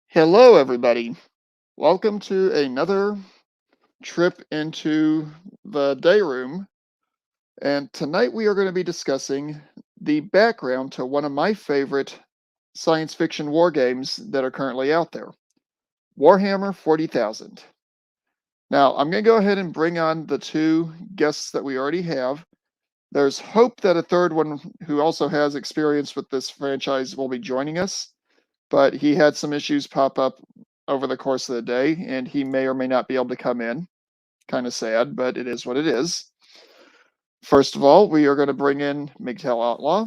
Hello, everybody. Welcome to another trip into the day room. And tonight we are going to be discussing the background to one of my favorite science fiction war games that are currently out there, Warhammer 40,000. Now, I'm going to go ahead and bring on the two guests that we already have. There's hope that a third one who also has experience with this franchise will be joining us, but he had some issues pop up over the course of the day, and he may or may not be able to come in. Kind of sad, but it is what it is. First of all, we are going to bring in MGTOW Outlaw.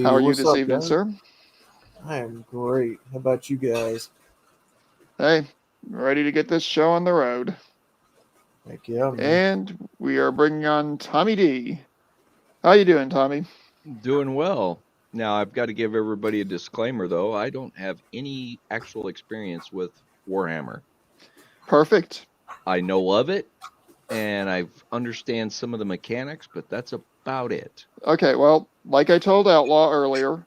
How Hey, are you what's this up, evening, guys? sir? I am great. How about you guys? Hey, ready to get this show on the road. Heck yeah, man. And we are bringing on Tommy D. How you doing, Tommy? Doing well. Now, I've got to give everybody a disclaimer, though. I don't have any actual experience with Warhammer. Perfect. I know of it, and I understand some of the mechanics, but that's about it. Okay, well, like I told Outlaw earlier,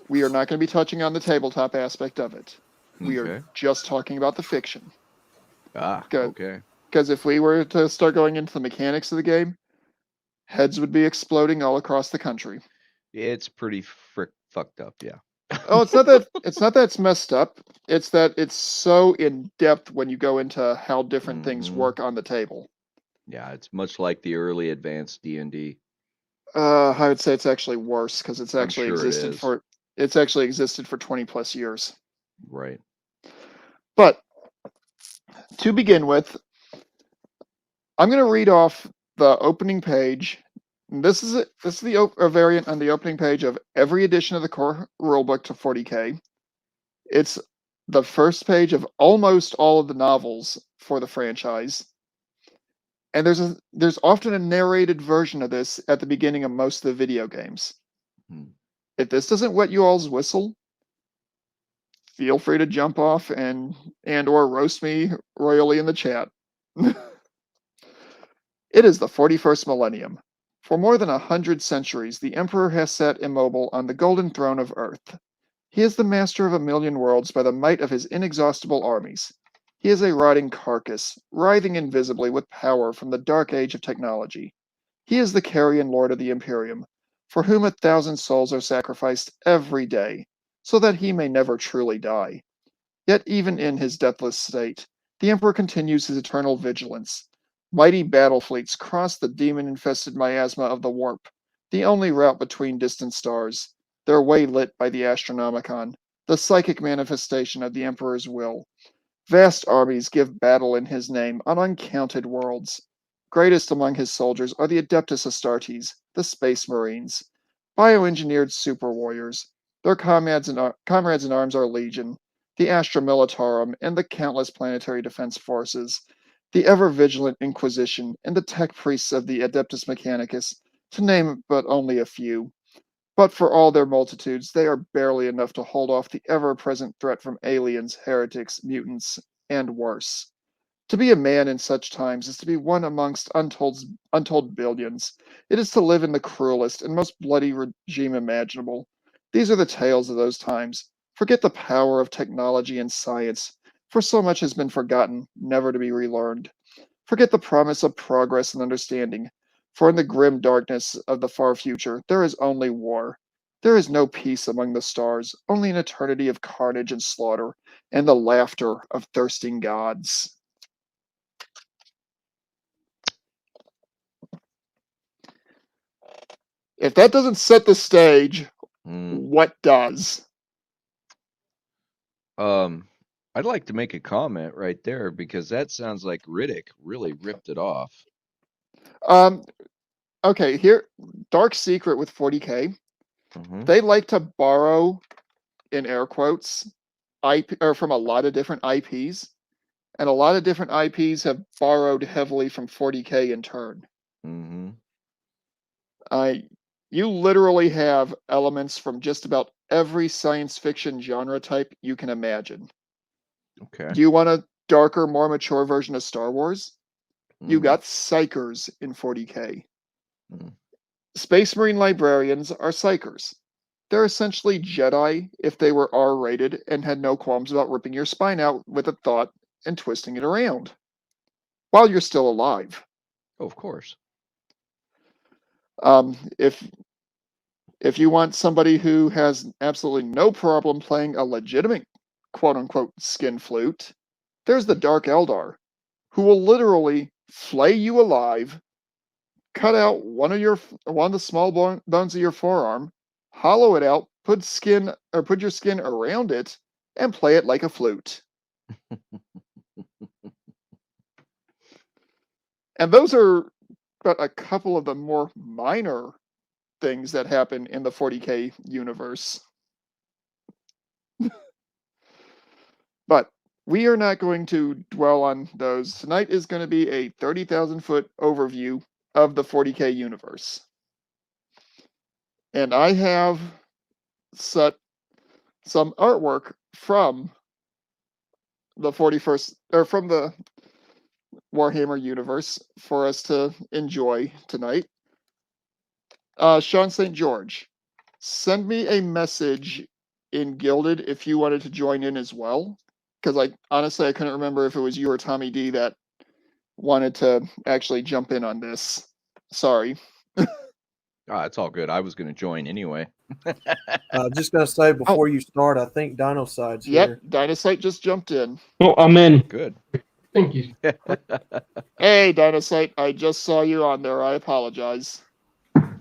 we are not going to be touching on the tabletop aspect of it. We are Okay. just talking about the fiction. Okay. Because if we were to start going into the mechanics of the game, heads would be exploding all across the country. It's pretty fucked up, yeah. Oh, it's not that it's messed up. It's that it's so in depth when you go into how different things hmm work on the table. Yeah, it's much like the early advanced D&D. I would say it's actually worse because I'm sure it is. it's actually existed for 20 plus years. Right. But to begin with, I'm going to read off the opening page. This is a variant on the opening page of every edition of the core rulebook to 40K. It's the first page of almost all of the novels for the franchise. And there's often a narrated version of this at the beginning of most of the video games. Hmm. If this doesn't wet you all's whistle, feel free to jump off and or roast me royally in the chat. It is the 41st millennium. For more than 100 centuries, the Emperor has sat immobile on the golden throne of Earth. He is the master of a million worlds by the might of his inexhaustible armies. He is a rotting carcass, writhing invisibly with power from the dark age of technology. He is the carrion lord of the Imperium, for whom 1,000 souls are sacrificed every day, so that he may never truly die. Yet even in his deathless state, the Emperor continues his eternal vigilance. Mighty battle fleets cross the demon-infested miasma of the warp, the only route between distant stars, their way lit by the Astronomicon, the psychic manifestation of the Emperor's will. Vast armies give battle in his name on uncounted worlds. Greatest among his soldiers are the Adeptus Astartes, the Space Marines, bioengineered super warriors. Their comrades in arms are legion, the Astra Militarum, and the countless planetary defense forces, the ever vigilant Inquisition, and the tech priests of the Adeptus Mechanicus, to name but only a few. But for all their multitudes, they are barely enough to hold off the ever present threat from aliens, heretics, mutants, and worse. To be a man in such times is to be one amongst untold billions. It is to live in the cruelest and most bloody regime imaginable. These are the tales of those times. Forget the power of technology and science, for so much has been forgotten, never to be relearned. Forget the promise of progress and understanding, for in the grim darkness of the far future there is only war. There is no peace among the stars, only an eternity of carnage and slaughter, and the laughter of thirsting gods. If that doesn't set the stage, Mm. what does? Um, I'd like to make a comment right there because that sounds like Riddick really ripped it off. Um, okay, here, Dark Secret with 40K. hmm They like to borrow, in air quotes, IP, or from a lot of different IPs, and a lot of different IPs have borrowed heavily from 40K in turn. hmm I, you literally have elements from just about every science fiction genre type you can imagine. Okay. Do you want a darker, more mature version of Star Wars? You Mm, got Psychers in 40K. mm, Space Marine librarians are Psychers. They're essentially Jedi if they were R-rated and had no qualms about ripping your spine out with a thought and twisting it around while you're still alive. Oh, of course. If you want somebody who has absolutely no problem playing a legitimate quote-unquote skin flute, there's the Dark Eldar, who will literally flay you alive, cut out one of the small bones of your forearm, hollow it out, put your skin around it, and play it like a flute. And those are but a couple of the more minor things that happen in the 40K universe. But we are not going to dwell on those. Tonight is going to be a 30,000-foot overview of the 40K universe. And I have set some artwork from the 41st, or from the Warhammer universe for us to enjoy tonight. Sean St. George, send me a message in Gilded if you wanted to join in as well. Because honestly, I couldn't remember if it was you or Tommy D that wanted to actually jump in on this. Sorry. It's all good. I was going to join anyway. Just gonna say before you start, I think Dinoside's Yep, here. Dinocyte just jumped in. Oh, I'm in. Good. Thank you. Hey, Dinocyte, I just saw you on there. I apologize.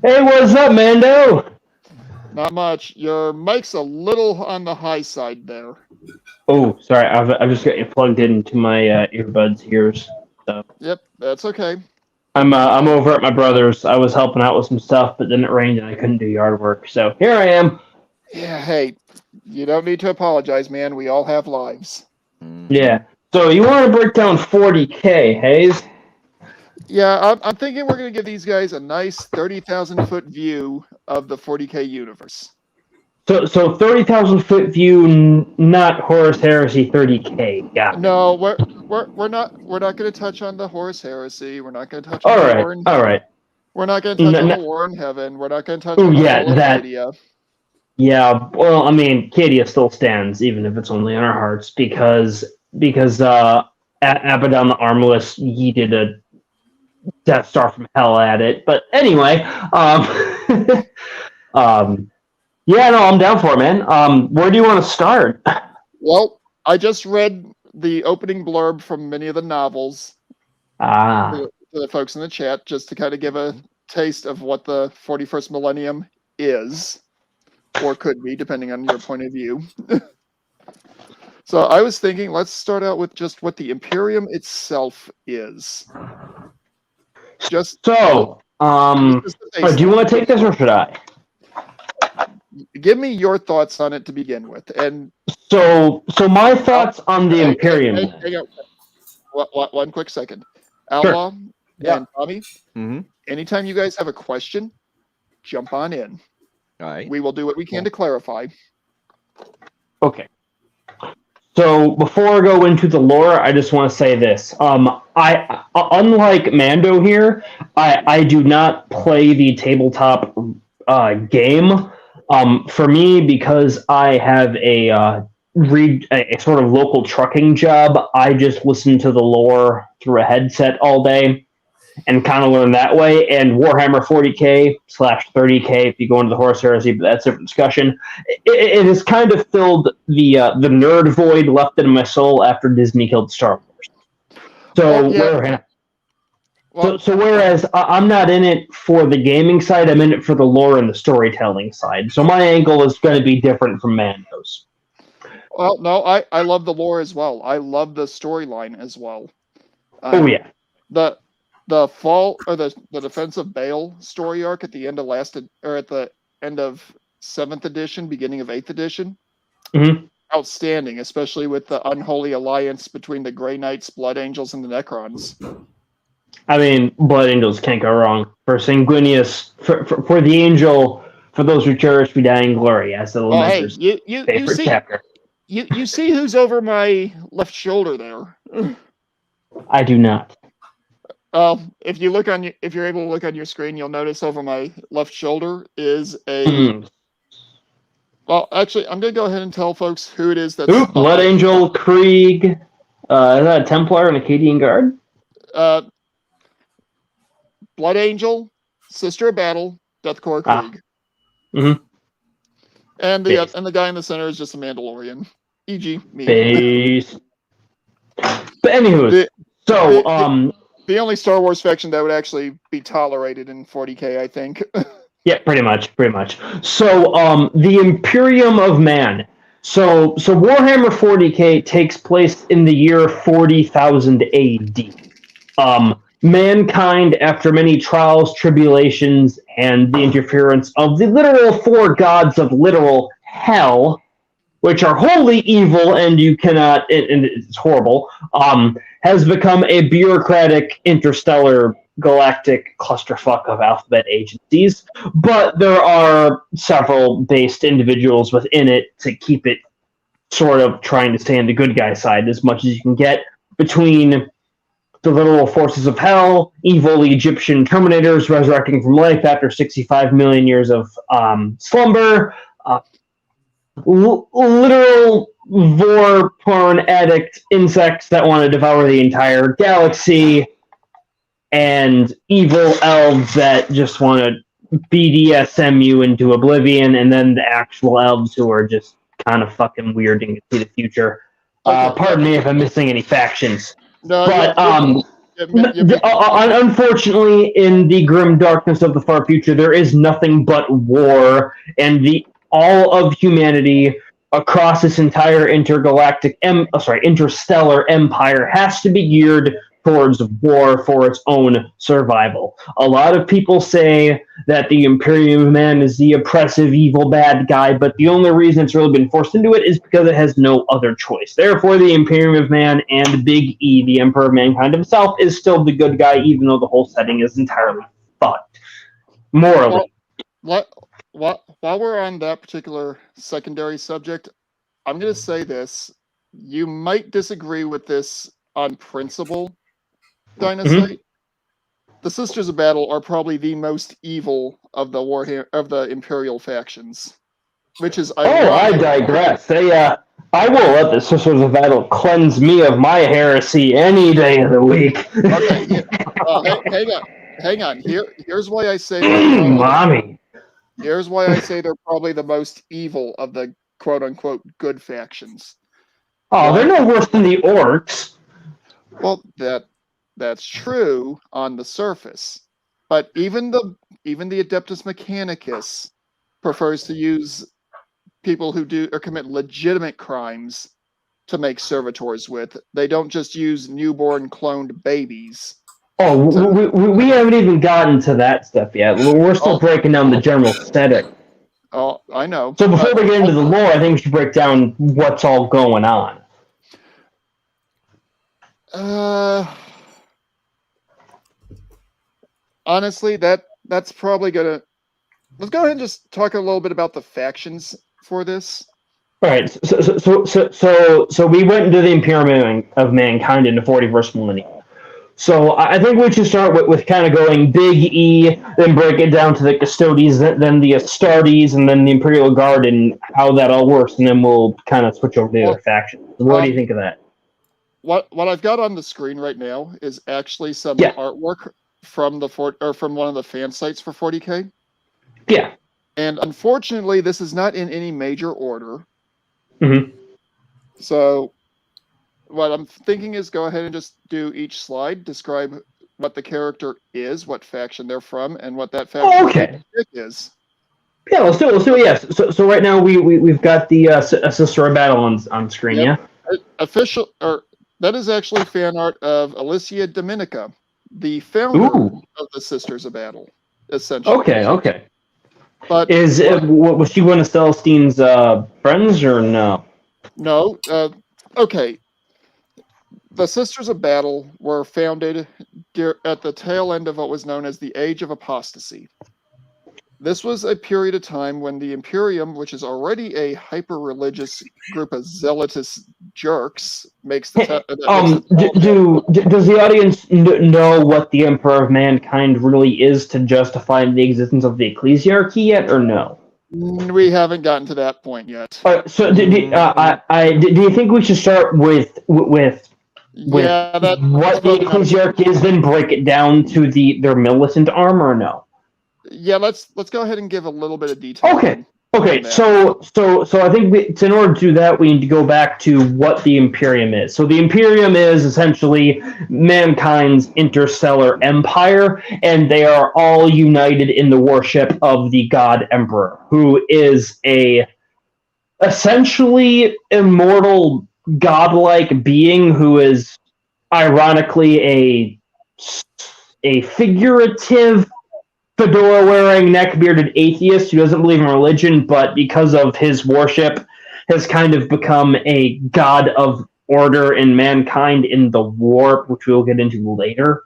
Hey, what's up, Mando? Not much. Your mic's a little on the high side there. Oh, sorry. I've just got you plugged into my earbuds here. So. Yep, that's okay. I'm over at my brother's. I was helping out with some stuff, but then it rained and I couldn't do yard work. So here I am. Yeah, hey, you don't need to apologize, man. We all have lives. Yeah. So you want to break down 40K, Hayes? Yeah, I'm thinking we're going to give these guys a nice 30,000-foot view of the 40K universe. So 30,000-foot view, not Horus Heresy 30K. Yeah. No, we're not going to touch on the Horus Heresy. We're not going to touch All on the right. War in All right. We're not going to touch on the War in Heaven. We're not going to touch on the Fall of Cadia. Yeah. Well, I mean, Cadia still stands, even if it's only in our hearts, because Abaddon the Armless yeeted a Death Star from hell at it. But anyway, yeah, no, I'm down for it, man. Where do you want to start? Well, I just read the opening blurb from many of the novels to the folks in the chat, just to kind of give a taste of what the 41st millennium is, or could be, depending on your point of view. So I was thinking, let's start out with just what the Imperium itself is. Do you want to take this or should I? Give me your thoughts on it to begin with. And so my thoughts on the Imperium. Hang on. One quick second. Outlaw and Tommy, anytime you guys have a question, jump on in. All right. We will do what we can to clarify. Okay. So before I go into the lore, I just want to say this. I unlike Mando here, I do not play the tabletop game. For me, because I have a sort of local trucking job, I just listen to the lore through a headset all day and kind of learn that way. And Warhammer 40K/30K, if you go into the Horus Heresy, but that's a different discussion. It has kind of filled the nerd void left in my soul after Disney killed Star Wars. So whereas I'm not in it for the gaming side, I'm in it for the lore and the storytelling side. So my angle is going to be different from Mando's. Well, no, I love the lore as well. I love the storyline as well. The fall or the Defense of Baal story arc at the end of at the end of 7th edition, beginning of 8th edition. Mm-hmm. Outstanding, especially with the unholy alliance between the Grey Knights, Blood Angels, and the Necrons. I mean, Blood Angels can't go wrong. For Sanguinius, for the angel, for those who cherish we die in glory, as the Lamenter's favorite chapter. You see who's over my left shoulder there? I do not. If you're able to look on your screen, you'll notice over my left shoulder is a Well, actually, I'm going to go ahead and tell folks who it is that's... Oop, Blood Angel, Krieg, is that a Templar and Acadian Guard? Blood Angel, Sister of Battle, Deathcore Krieg. Mm-hmm. And the guy in the center is just a Mandalorian. E.g. me. Base. But anywho, the only Star Wars faction that would actually be tolerated in 40k, I think. Yeah, pretty much. So, the Imperium of Man. So Warhammer 40k takes place in the year 40,000 AD. Mankind, after many trials, tribulations, and the interference of the literal four gods of literal hell, which are wholly evil and you cannot, and it's horrible, has become a bureaucratic, interstellar, galactic clusterfuck of alphabet agencies. But there are several based individuals within it to keep it sort of trying to stay on the good guy side as much as you can get, between the literal forces of hell, evil Egyptian terminators resurrecting from life after 65 million years of slumber, literal vor porn addict insects that want to devour the entire galaxy, and evil elves that just want to BDSM you into oblivion, and then the actual elves who are just kind of fucking weird and can see the future. Pardon me if I'm missing any factions. No, But unfortunately, in the grim darkness of the far future, there is nothing but war, and all of humanity across this entire interstellar empire has to be geared towards war for its own survival. A lot of people say that the Imperium of Man is the oppressive, evil, bad guy, but the only reason it's really been forced into it is because it has no other choice. Therefore, the Imperium of Man and Big E, the Emperor of Mankind himself, is still the good guy, even though the whole setting is entirely fucked. Morally. While we're on that particular secondary subject, I'm going to say this. You might disagree with this on principle, Dynasty. Mm-hmm. The Sisters of Battle are probably the most evil of the Imperial factions, which is I digress. I will let the Sisters of Battle cleanse me of my heresy any day of the week. Okay, hang on. Here's why I say mommy. Here's why I say they're probably the most evil of the quote-unquote good factions. Oh, they're no worse than the orcs. Well, that's true on the surface, but even the Adeptus Mechanicus prefers to use people who do or commit legitimate crimes to make servitors with. They don't just use newborn cloned babies. Oh, we haven't even gotten to that stuff yet. We're still breaking down the general aesthetic. Oh, I know. So before we get into the lore, I think we should break down what's all going on. Honestly, that's probably gonna. Let's go ahead and just talk a little bit about the factions for this. All right. So we went into the Imperium of Mankind in the 41st millennium. So I think we should start with kind of going Big E, then break it down to the Custodes, then the Astartes, and then the Imperial Guard, and how that all works, and then we'll kind of switch over to the other factions. What do you think of that? What I've got on the screen right now is actually some artwork from from one of the fan sites for 40k. Yeah. And unfortunately, this is not in any major order. Mm-hmm. So what I'm thinking is go ahead and just do each slide, describe what the character is, what faction they're from, and what that faction is. Yeah, let's do it. Yes. So right now we've got the Sister of Battle on screen. Yep. Yeah. That is actually fan art of Alicia Dominica, the founder of the Sisters of Battle, essentially. Okay. But was she one of Celestine's friends or no? No. Okay. The Sisters of Battle were founded at the tail end of what was known as the Age of Apostasy. This was a period of time when the Imperium, which is already a hyper-religious group of zealotous jerks, makes the... does the audience know what the Emperor of Mankind really is to justify the existence of the Ecclesiarchy yet, or no? We haven't gotten to that point yet. So, do you think we should start with Yeah, that's what the probably not a good. ecclesiarchy is, then break it down to their militant armor, or no? Yeah, let's go ahead and give a little bit of detail. Okay. on Okay. that. So I think in order to do that, we need to go back to what the Imperium is. So the Imperium is essentially mankind's interstellar empire, and they are all united in the worship of the God Emperor, who is a essentially immortal godlike being who is ironically a figurative fedora wearing neck bearded atheist who doesn't believe in religion, but because of his worship has kind of become a god of order in mankind in the war, which we'll get into later.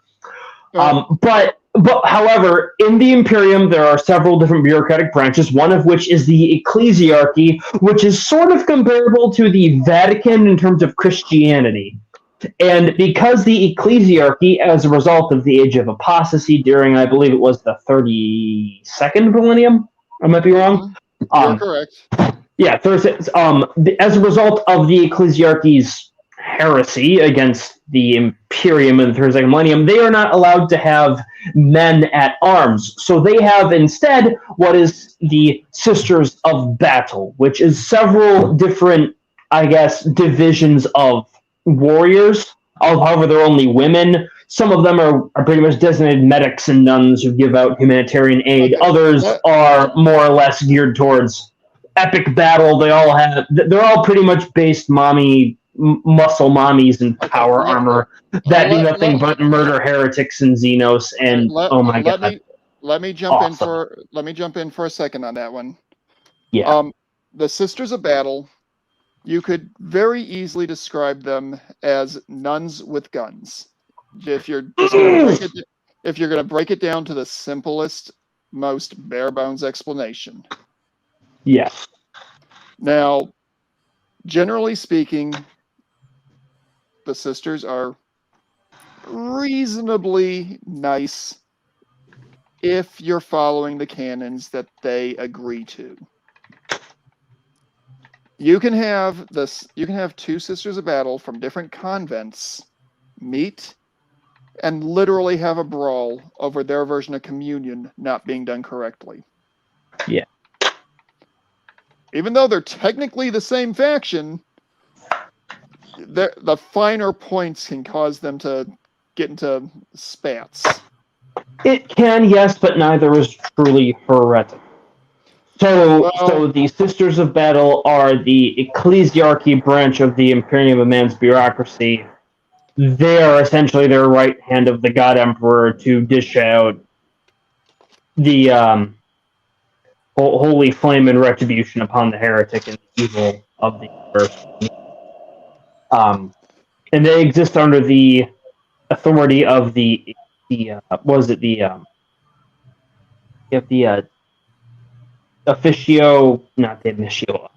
But however, in the Imperium, there are several different bureaucratic branches, one of which is the ecclesiarchy, which is sort of comparable to the Vatican in terms of Christianity. And because the ecclesiarchy, as a result of the Age of Apostasy during, I believe it was the 32nd millennium, I might be wrong. You're correct. Yeah, as a result of the ecclesiarchy's heresy against the Imperium in the 32nd millennium, they are not allowed to have men at arms. So they have instead what is the Sisters of Battle, which is several different, I guess, divisions of warriors. However, they're only women. Some of them are pretty much designated medics and nuns who give out humanitarian aid. Okay. Others are more or less geared towards epic battle. They're all pretty much based muscle mommies and power armor that do nothing but murder heretics and Xenos. And oh my god! Let me jump in for a second on that one. Yeah. The Sisters of Battle, you could very easily describe them as nuns with guns. If you're just going to break it down to the simplest, most bare bones explanation. Yes. Now, generally speaking, the sisters are reasonably nice if you're following the canons that they agree to. You can have two Sisters of Battle from different convents meet and literally have a brawl over their version of communion not being done correctly. Yeah. Even though they're technically the same faction, the finer points can cause them to get into spats. It can, yes, but neither is truly heretical. So the Sisters of Battle are the ecclesiarchy branch of the Imperium of Man's bureaucracy. They are essentially their right hand of the God Emperor to dish out the holy flame and retribution upon the heretic and the evil of the universe. And they exist under the authority of the officio, not the initio.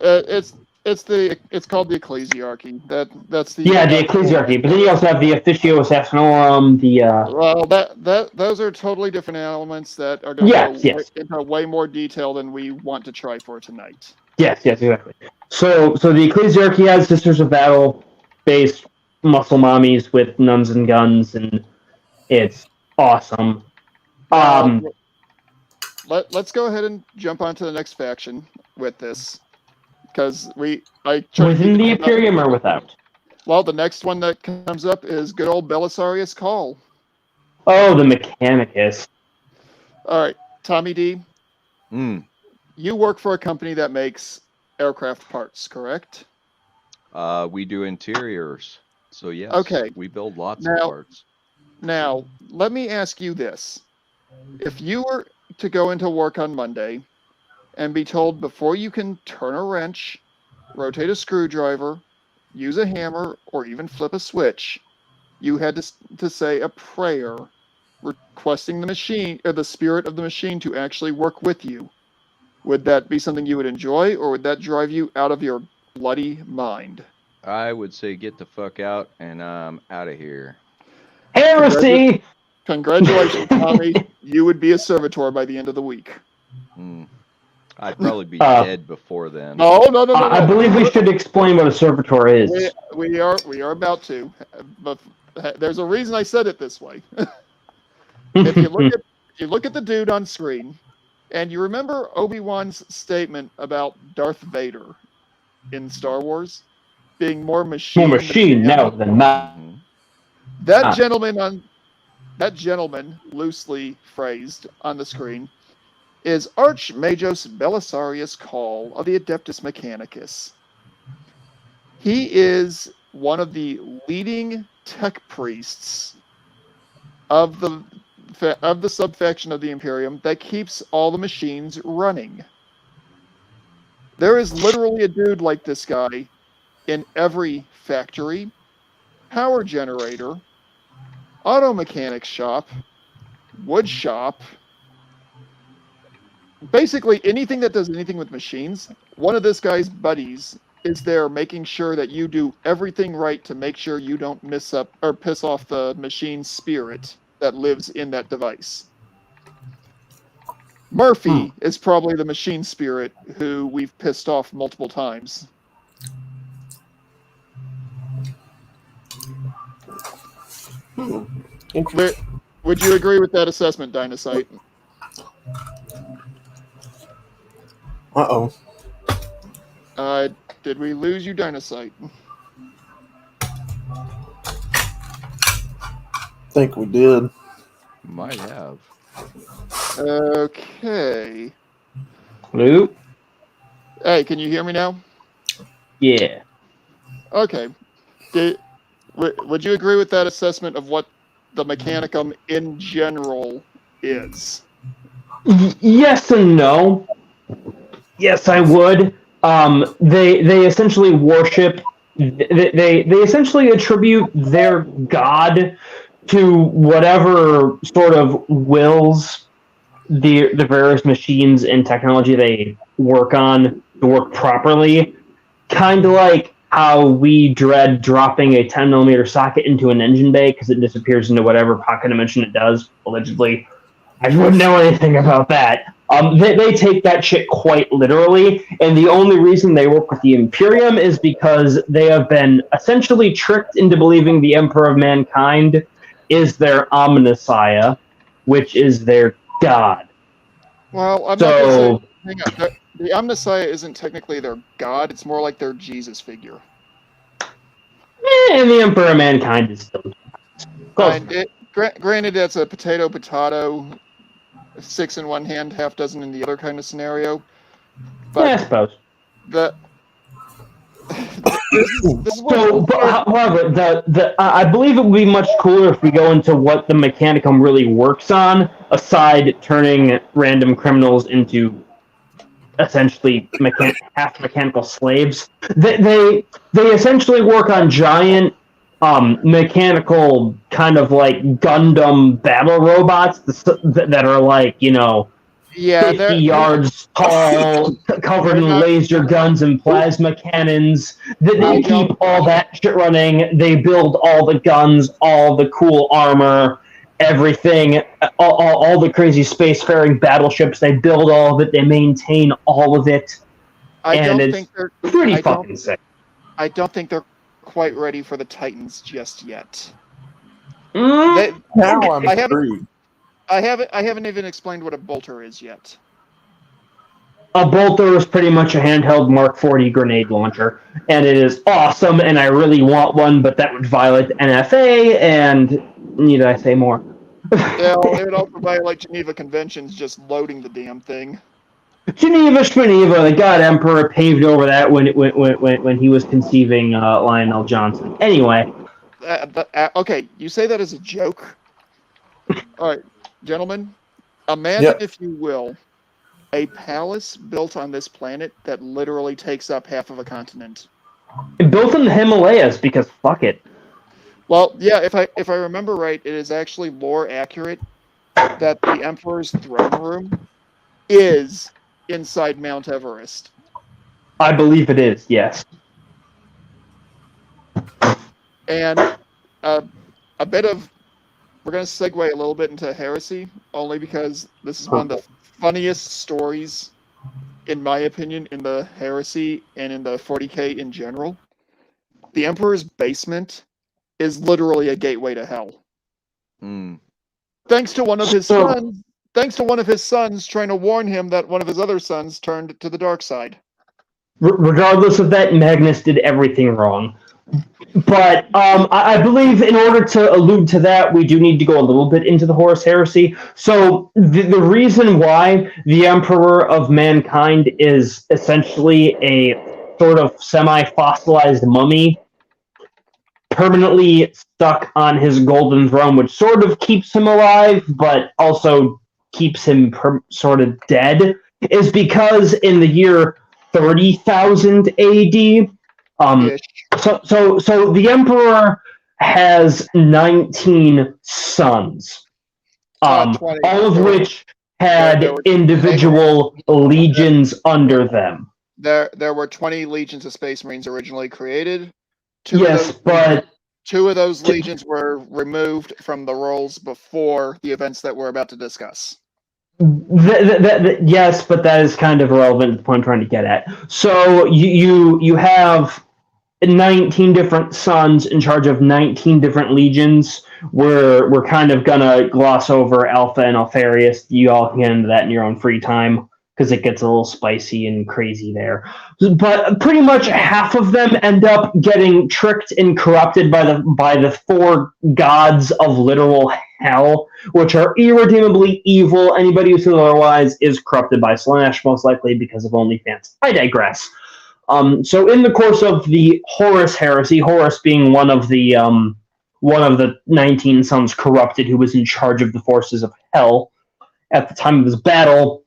It's called the ecclesiarchy. That's the the ecclesiarchy. But then you also have the officio assassinorum. Those are totally different elements that are going to go into way more detail than we want to try for tonight. Yes, exactly. So the ecclesiarchy has Sisters of Battle, based muscle mommies with nuns and guns, and it's awesome. Let's go ahead and jump onto the next faction with this, because within the Imperium or without. Well, the next one that comes up is good old Belisarius Cawl. Oh, the Mechanicus. All right, Tommy D. You work for a company that makes aircraft parts, correct? We do interiors, so yes. Okay. We build lots of parts. Now, let me ask you this: if you were to go into work on Monday and be told before you can turn a wrench, rotate a screwdriver, use a hammer, or even flip a switch, you had to say a prayer requesting the machine or the spirit of the machine to actually work with you, would that be something you would enjoy, or would that drive you out of your bloody mind? I would say get the fuck out, and I'm out of here. Heresy! Congratulations, Tommy. You would be a servitor by the end of the week. I'd probably be Uh, dead before then. No. I believe we should explain what a servitor is. We are about to, but there's a reason I said it this way. If you look at the dude on screen, and you remember Obi-Wan's statement about Darth Vader in Star Wars being more machine, More machine now than not. Mhm. that gentleman, loosely phrased on the screen, is Archmagos Belisarius Call of the Adeptus Mechanicus. He is one of the leading tech priests of the subfaction of the Imperium that keeps all the machines running. There is literally a dude like this guy in every factory, power generator, auto mechanic shop, wood shop, basically anything that does anything with machines. One of this guy's buddies is there making sure that you do everything right to make sure you don't miss up or piss off the machine spirit that lives in that device. Murphy is probably the machine spirit who we've pissed off multiple times. Would you agree with that assessment, Dinocyte? Uh-oh. Did we lose you, Dinocyte? Think we did. Might have. Okay. Luke? Hey, can you hear me now? Yeah. Okay. Would you agree with that assessment of what the Mechanicum in general is? Yes and no. Yes, I would. They essentially worship. They essentially attribute their god to whatever sort of wills the various machines and technology they work on to work properly. Kind of like how we dread dropping a 10mm socket into an engine bay because it disappears into whatever pocket dimension it does, allegedly. I wouldn't know anything about that. They take that shit quite literally, and the only reason they work with the Imperium is because they have been essentially tricked into believing the Emperor of Mankind is their Omnissiah, which is their god. Well, I'm not going to say. Hang on. The Omnissiah isn't technically their god, it's more like their Jesus figure. And the Emperor of Mankind is still close. Granted, that's a potato, 6 in one hand, half dozen in the other kind of scenario. But yeah, I suppose. However, I believe it would be much cooler if we go into what the Mechanicum really works on, aside turning random criminals into essentially half mechanical slaves. They essentially work on giant mechanical kind of like Gundam battle robots that are like, 50 yards tall, covered in laser guns and plasma cannons. They keep all that shit running. They build all the guns, all the cool armor, everything, all the crazy spacefaring battleships. They build all of it. They maintain all of it. It's pretty fucking sick. I don't think they're quite ready for the Titans just yet. Now I'm intrigued. I haven't even explained what a bolter is yet. A bolter is pretty much a handheld Mark 40 grenade launcher, and it is awesome, and I really want one, but that would violate the NFA, and need I say more? Yeah, it would also violate Geneva Conventions just loading the damn thing. Geneva, the God Emperor paved over that when he was conceiving Lionel Johnson. Anyway. Okay, you say that as a joke? All right, gentlemen, imagine, if you will, a palace built on this planet that literally takes up half of a continent. Built in the Himalayas, because fuck it. Well, yeah, if I remember right, it is actually lore accurate that the Emperor's throne room is inside Mount Everest. I believe it is, yes. And a bit of... We're going to segue a little bit into heresy, only because this is one of the funniest stories in my opinion, in the Heresy and in the 40K in general, the Emperor's basement is literally a gateway to hell. Mm. Thanks to one of his So- sons. Thanks to one of his sons trying to warn him that one of his other sons turned to the dark side. Regardless of that, Magnus did everything wrong. But I believe in order to allude to that, we do need to go a little bit into the Horus Heresy. So the reason why the Emperor of Mankind is essentially a sort of semi-fossilized mummy permanently stuck on his golden throne, which sort of keeps him alive, but also keeps him sort of dead, is because in the year 30,000 AD, Ish. so the Emperor has 19 sons, 20. all of There were- which had there were- individual legions under them. There were 20 legions of Space Marines originally created. Yes, but Two of those legions were removed from the rolls before the events that we're about to discuss. yes, but that is kind of irrelevant to the point I'm trying to get at. So you have 19 different sons in charge of 19 different legions. We're kind of gonna gloss over Alpha and Alfarius. You all can get into that in your own free time because it gets a little spicy and crazy there. But pretty much half of them end up getting tricked and corrupted by the four gods of literal hell, which are irredeemably evil. Anybody who says otherwise is corrupted by Slanesh, most likely because of OnlyFans. I digress. So in the course of the Horus Heresy, Horus being one of the 19 sons corrupted who was in charge of the forces of hell at the time of this battle,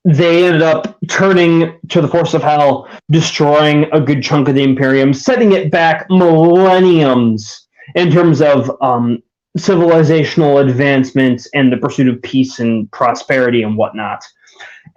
they ended up turning to the force of hell, destroying a good chunk of the Imperium, setting it back millenniums in terms of civilizational advancements and the pursuit of peace and prosperity and whatnot.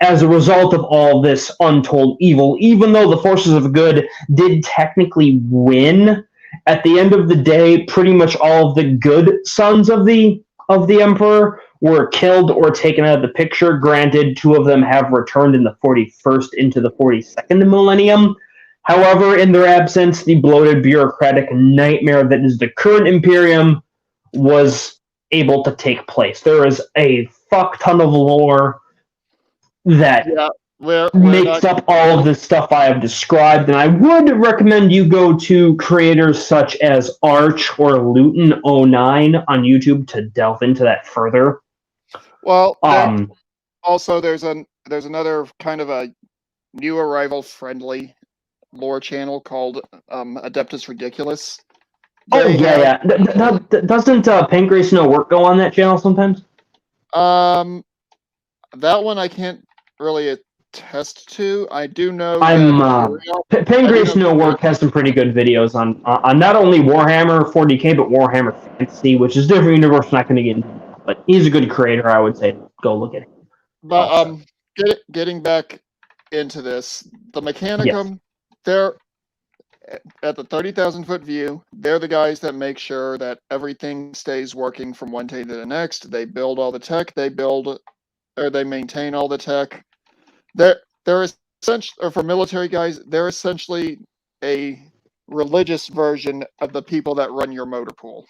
As a result of all this untold evil, even though the forces of good did technically win, at the end of the day, pretty much all of the good sons of the Emperor were killed or taken out of the picture. Granted, two of them have returned in the 41st into the 42nd millennium. However, in their absence, the bloated bureaucratic nightmare that is the current Imperium was able to take place. There is a fuck ton of lore that Yeah, we're makes not, up all of the stuff I have described, and I would recommend you go to creators such as Arch or Luton09 on YouTube to delve into that further. well. Also, there's another kind of a new arrival friendly lore channel called Adeptus Ridiculous. They have- Doesn't Pancreas No Work go on that channel sometimes? That one I can't really attest to. I do know Pancreas No Work has some pretty good videos on not only Warhammer 40K but Warhammer Fantasy, which is a different universe. I'm not going to get into, but he's a good creator. I would say go look at him. But getting back into this, the Mechanicum, they're at the 30,000-foot view. They're the guys that make sure that everything stays working from one day to the next. They build all the tech. They maintain all the tech. They're essentially, or for military guys, they're essentially a religious version of the people that run your motor pool.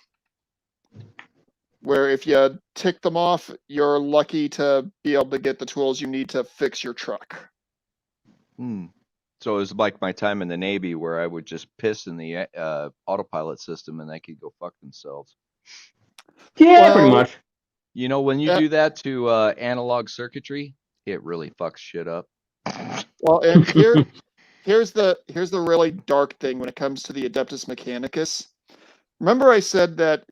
Where if you tick them off, you're lucky to be able to get the tools you need to fix your truck. So it was like my time in the Navy where I would just piss in the autopilot system and they could go fuck themselves. Yeah, pretty much. You know, when you do that to analog circuitry, it really fucks shit up. Well, and here's the really dark thing when it comes to the Adeptus Mechanicus. Remember I said that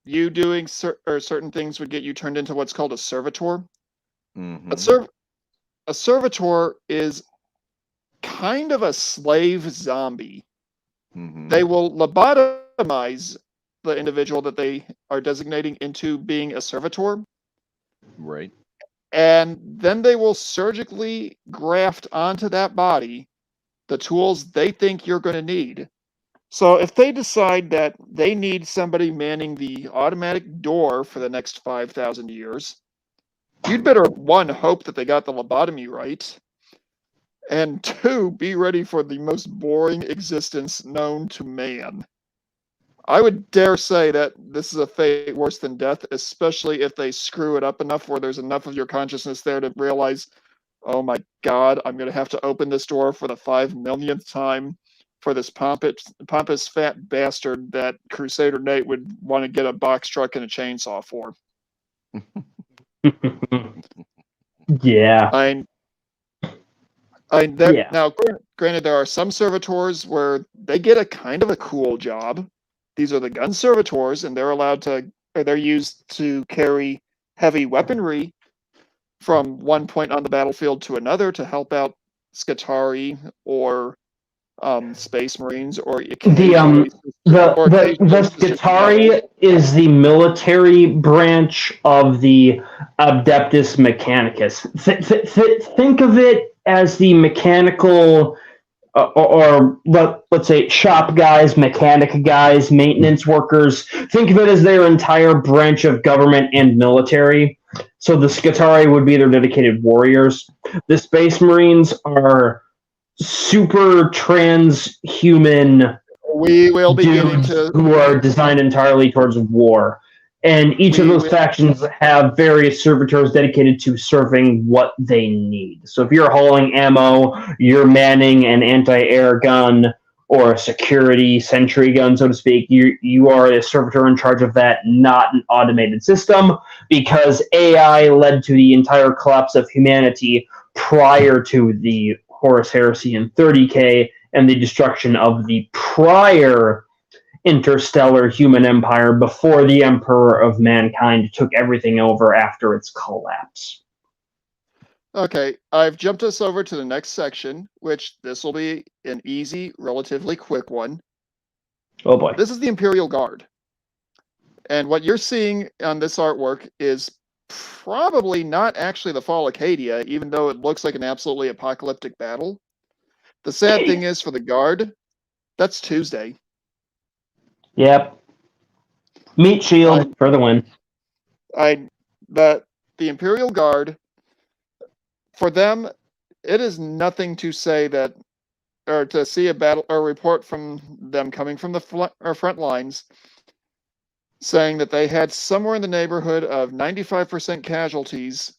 you doing certain things would get you turned into what's called a servitor? Mm-hmm. A servitor is kind of a slave zombie. Mm-hmm. They will lobotomize the individual that they are designating into being a servitor. Right. And then they will surgically graft onto that body the tools they think you're going to need. So if they decide that they need somebody manning the automatic door for the next 5,000 years, you'd better, one, hope that they got the lobotomy right, And 2, be ready for the most boring existence known to man. I would dare say that this is a fate worse than death, especially if they screw it up enough where there's enough of your consciousness there to realize, oh my god, I'm going to have to open this door for the 5 millionth time for this pompous fat bastard that Crusader Nate would want to get a box truck and a chainsaw for. Yeah. Yeah. Now, granted, there are some servitors where they get a kind of a cool job. These are the gun servitors, and they're used to carry heavy weaponry from one point on the battlefield to another to help out Scutari or Space Marines, or The occasionally Scutari is the military branch of the Adeptus Mechanicus. Think of it as the mechanical, or let's say shop guys, mechanic guys, maintenance workers. Think of it as their entire branch of government and military. So the Scutari would be their dedicated warriors. The Space Marines are super transhuman we will be getting dudes to who are designed entirely towards war. And each of those factions have various servitors dedicated to serving what they need. So if you're hauling ammo, you're manning an anti-air gun or a security sentry gun, so to speak, you are a servitor in charge of that, not an automated system, because AI led to the entire collapse of humanity prior to the Horus Heresy in 30K and the destruction of the prior interstellar human empire before the Emperor of Mankind took everything over after its collapse. Okay, I've jumped us over to the next section, which this will be an easy, relatively quick one. Oh boy. This is the Imperial Guard. And what you're seeing on this artwork is probably not actually the Fall Acadia, even though it looks like an absolutely apocalyptic battle. The sad thing is, for the Guard, that's Tuesday. Yep. Meat shield for the win. The Imperial Guard, for them, it is nothing to say that, or to see a battle or report from them coming from the front lines, saying that they had somewhere in the neighborhood of 95% casualties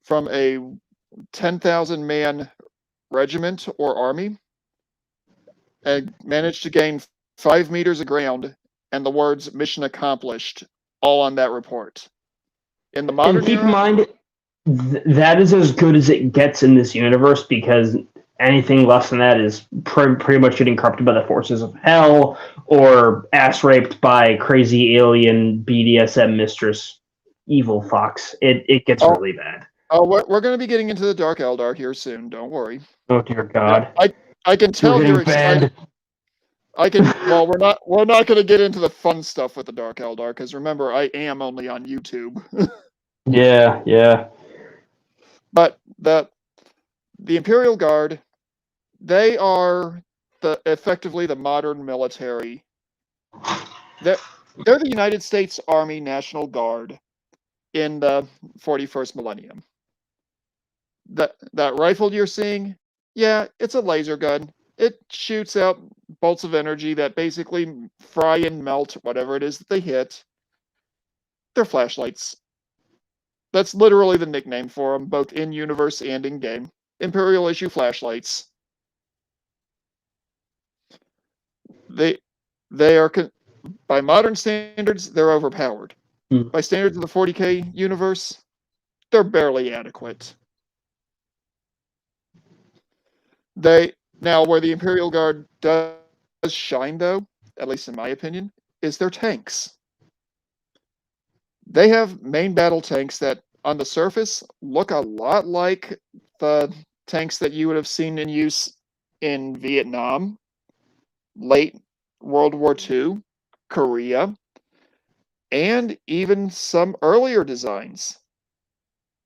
from a 10,000 man regiment or army, and managed to gain 5 meters of ground, and the words "mission accomplished" all on that report. In the modern And keep in era, mind, that is as good as it gets in this universe, because anything less than that is pretty much getting corrupted by the forces of hell or ass raped by crazy alien BDSM mistress evil fox. It gets really bad. Oh, we're going to be getting into the Dark Eldar here soon. Don't worry. Oh dear God! I can tell you're excited. Well, we're not going to get into the fun stuff with the Dark Eldar, because remember, I am only on YouTube. Yeah. But the Imperial Guard, they are effectively the modern military. They're the United States Army National Guard in the 41st millennium. That rifle you're seeing, yeah, it's a laser gun. It shoots out bolts of energy that basically fry and melt whatever it is that they hit. They're flashlights. That's literally the nickname for them, both in universe and in game. Imperial issue flashlights. They are, by modern standards, they're overpowered. By standards of the 40K universe, they're barely adequate. Now, where the Imperial Guard does shine, though, at least in my opinion, is their tanks. They have main battle tanks that, on the surface, look a lot like the tanks that you would have seen in use in Vietnam, late World War II, Korea, and even some earlier designs.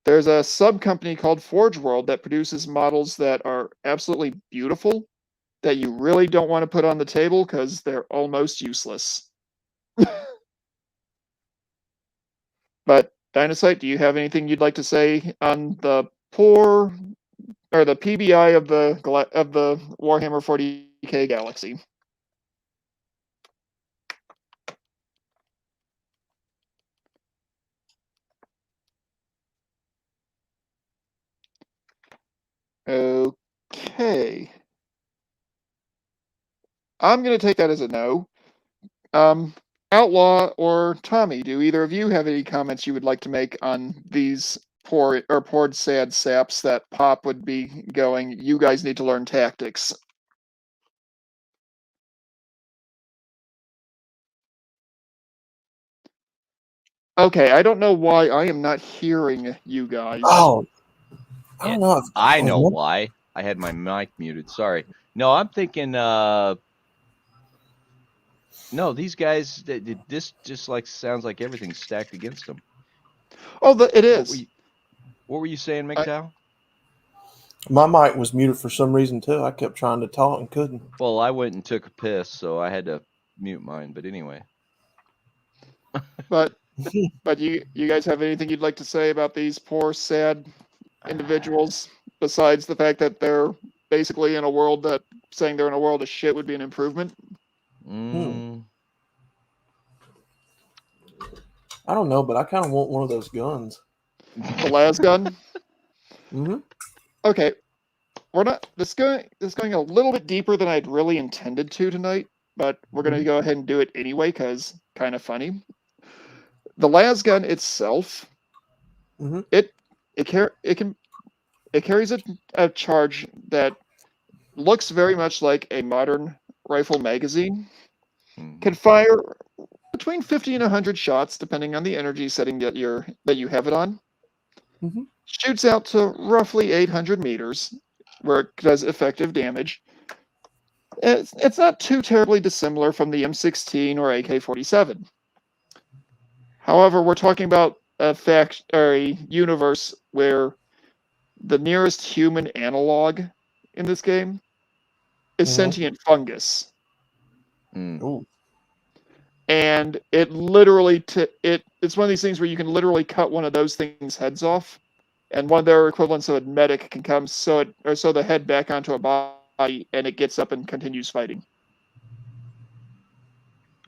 There's a sub-company called Forge World that produces models that are absolutely beautiful, that you really don't want to put on the table because they're almost useless. But, Dinocyte, do you have anything you'd like to say on the poor or the PBI of the Warhammer 40K galaxy. Okay. I'm going to take that as a no. Outlaw or Tommy, do either of you have any comments you would like to make on these poured sad saps that Pop would be going, you guys need to learn tactics? Okay, I don't know why I am not hearing you guys. Oh, I don't know. I know why. I had my mic muted. Sorry. No, I'm thinking. No, these guys. This just like sounds like everything's stacked against them. Oh, it is. What were you saying, McDowell? My mic was muted for some reason too. I kept trying to talk and couldn't. Well, I went and took a piss, so I had to mute mine. But anyway. But you guys have anything you'd like to say about these poor, sad individuals besides the fact that they're basically in a world that saying they're in a world of shit would be an improvement? I don't know, but I kind of want one of those guns. The las gun. Okay, we're not. This going a little bit deeper than I'd really intended to tonight, but we're gonna go ahead and do it anyway because kind of funny. The las gun itself, it carries a charge that looks very much like a modern rifle magazine. Can fire between 50 and 100 shots, depending on the energy setting that you have it on. Shoots out to roughly 800 meters, where it does effective damage. It's not too terribly dissimilar from the M16 or AK-47. However, we're talking about a universe where the nearest human analog in this game is sentient fungus. Ooh. And it literally it's one of these things where you can literally cut one of those things' heads off, and one of their equivalents of a medic can come sew the head back onto a body, and it gets up and continues fighting.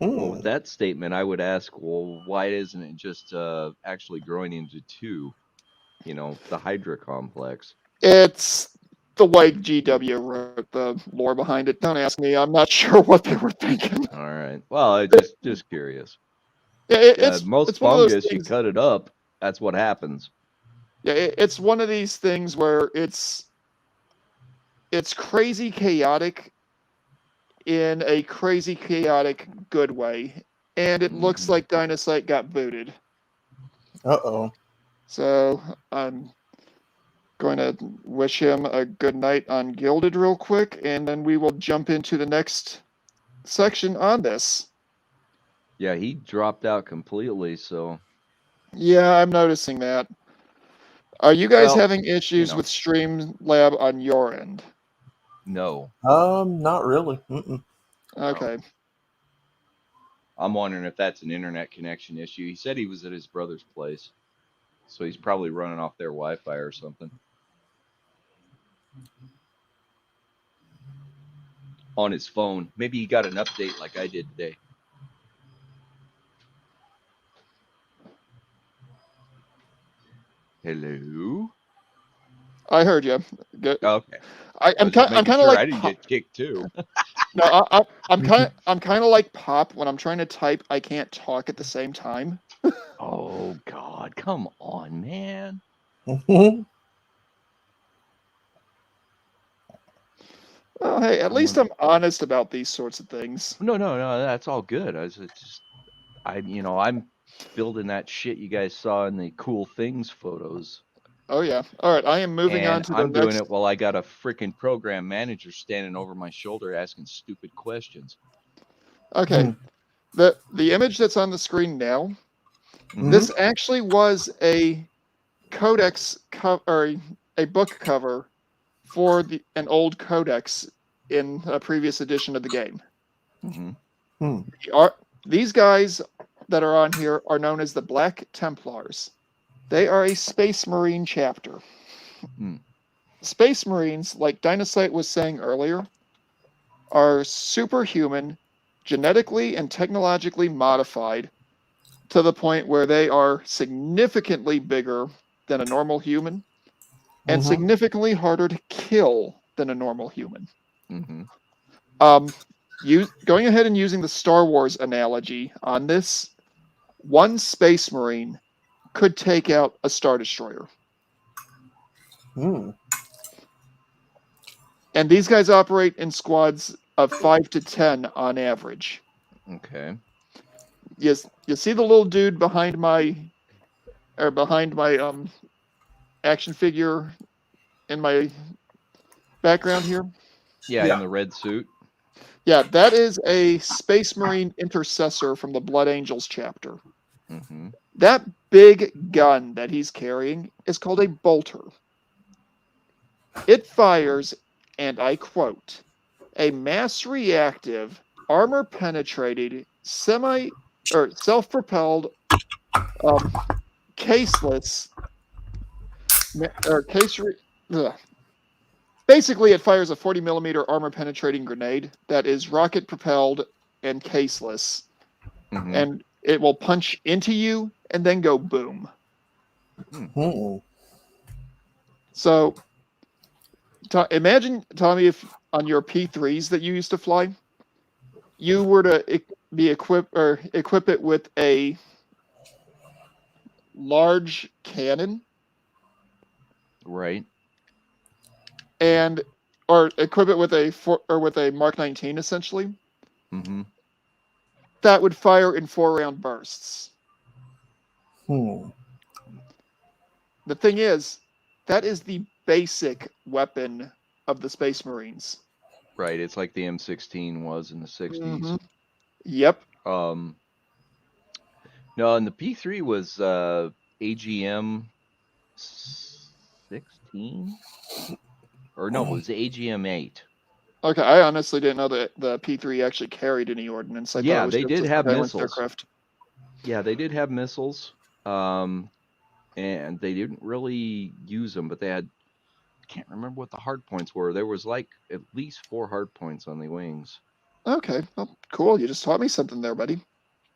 Well, with that statement, I would ask, well, why isn't it just actually growing into two? You know, the Hydra complex. It's the way GW wrote the lore behind it. Don't ask me. I'm not sure what they were thinking. All right. Well, just curious. Yeah, most fungus, you cut it up. That's what happens. Yeah, it's one of these things where it's crazy chaotic in a crazy chaotic good way, and it looks like Dinocyte got booted. Uh-oh. So I'm going to wish him a good night on Gilded real quick, and then we will jump into the next section on this. Yeah, he dropped out completely, so... Yeah, I'm noticing that. Are you guys having issues with Streamlab on your end? No. Not really. Okay. I'm wondering if that's an internet connection issue. He said he was at his brother's place, so he's probably running off their Wi-Fi or something. On his phone. Maybe he got an update like I did today. Hello? I heard you. Good. Okay. I'm kind of like I didn't get kicked too. No, I'm kind of like Pop when I'm trying to type. I can't talk at the same time. Oh God! Come on, man. Well, hey, at least I'm honest about these sorts of things. No, that's all good. I'm building that shit you guys saw in the cool things photos. Oh yeah. All right, I am moving on to the next. I'm doing it while I got a freaking program manager standing over my shoulder asking stupid questions. Okay. The image that's on the screen now, this actually was a codex or a book cover for an old codex in a previous edition of the game. These guys that are on here are known as the Black Templars. They are a Space Marine chapter. Space Marines, like Dinocyte was saying earlier, are superhuman, genetically and technologically modified to the point where they are significantly bigger than a normal human and Mhm. significantly harder to kill than a normal human. Mm-hmm. Going ahead and using the Star Wars analogy on this, one Space Marine could take out a Star Destroyer. Hmm. And these guys operate in squads of 5 to 10 on average. Okay. You see the little dude behind my action figure in my background here? Yeah, Yeah. in the red suit. Yeah, that is a Space Marine intercessor from the Blood Angels chapter. Mm-hmm. That big gun that he's carrying is called a bolter. It fires, and I quote, a mass reactive, armor penetrating, self-propelled, caseless, or case. Ugh. Basically, it fires a 40 millimeter armor penetrating grenade that is rocket propelled and caseless, Mm-hmm. and it will punch into you and then go boom. Hmm. So, imagine, Tommy, if on your P3s that you used to fly, you were to be equip it with a large cannon Right. and or equip it with a Mark 19 essentially, Mm-hmm. that would fire in 4-round bursts. Hmm. The thing is, that is the basic weapon of the Space Marines. Right. It's like the M16 was in the 60s. Mm-hmm. Yep. No, and the P3 was AGM 16? Or no, it was AGM 8. Okay, I honestly didn't know that the P3 actually carried any ordnance. I thought it Yeah, was they just did a have surveillance missiles. aircraft. Yeah, they did have missiles. And they didn't really use them, but they had, I can't remember what the hard points were. There was like at least 4 hard points on the wings. Okay, well, cool. You just taught me something there, buddy.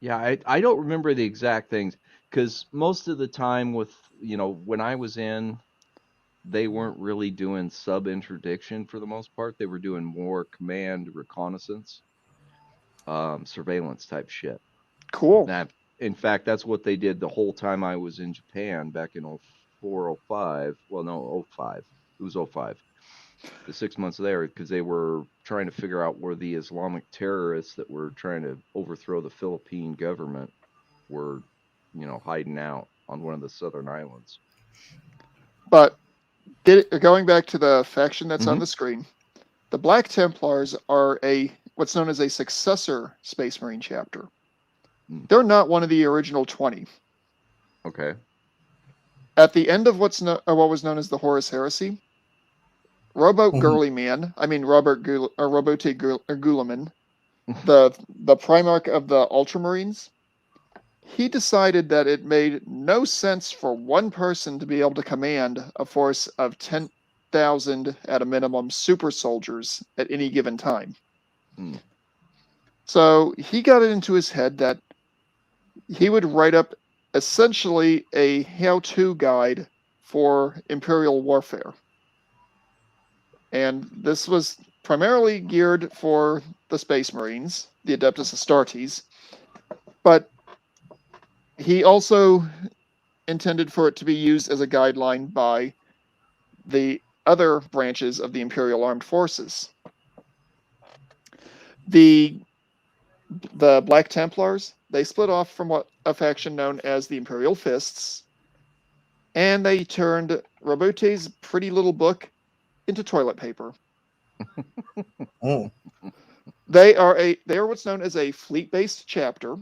Yeah, I don't remember the exact things because most of the time with, when I was in, they weren't really doing sub interdiction for the most part. They were doing more command reconnaissance, surveillance type shit. Cool. That, in fact, that's what they did the whole time I was in Japan back in 04, 05. Well, no, 05. It was 05. The 6 months there because they were trying to figure out where the Islamic terrorists that were trying to overthrow the Philippine government were, hiding out on one of the southern islands. But going back to the faction that's on Mhm. the screen, the Black Templars are what's known as a successor Space Marine chapter. Mm. They're not one of the original 20. Okay. At the end of what was known as the Horus Heresy, Robert Guliman, the Primarch of the Ultramarines, he decided that it made no sense for one person to be able to command a force of 10,000 at a minimum super soldiers at any given time. Mm. So he got it into his head that he would write up essentially a how-to guide for Imperial warfare. And this was primarily geared for the Space Marines, the Adeptus Astartes, but he also intended for it to be used as a guideline by the other branches of the Imperial Armed Forces. The Black Templars, they split off from a faction known as the Imperial Fists, and they turned Robote's pretty little book into toilet paper. Hmm. They are what's known as a fleet-based chapter.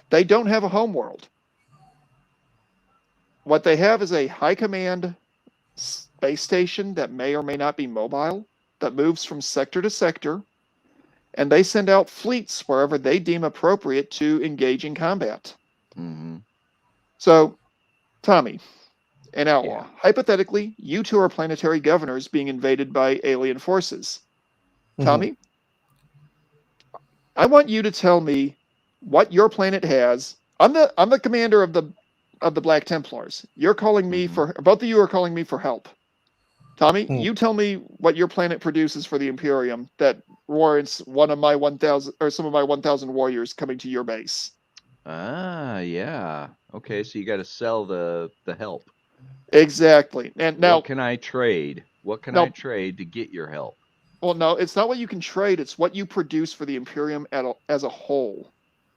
They don't have a home world. What they have is a high command space station that may or may not be mobile, that moves from sector to sector, and they send out fleets wherever they deem appropriate to engage in combat. Mm-hmm. So, Tommy, an outlaw. Yeah. Hypothetically, you two are planetary governors being invaded by alien forces. Mhm. Tommy, I want you to tell me what your planet has. I'm the commander of the Black Templars. You're calling me for both of you are calling me for help. Tommy, Hmm. you tell me what your planet produces for the Imperium that warrants one of my 1,000 or some of my 1,000 warriors coming to your base. Ah, yeah. Okay, so you got to sell the help. Exactly. And now, What can I trade? What can I now, trade to get your help? well, no, it's not what you can trade. It's what you produce for the Imperium as a whole.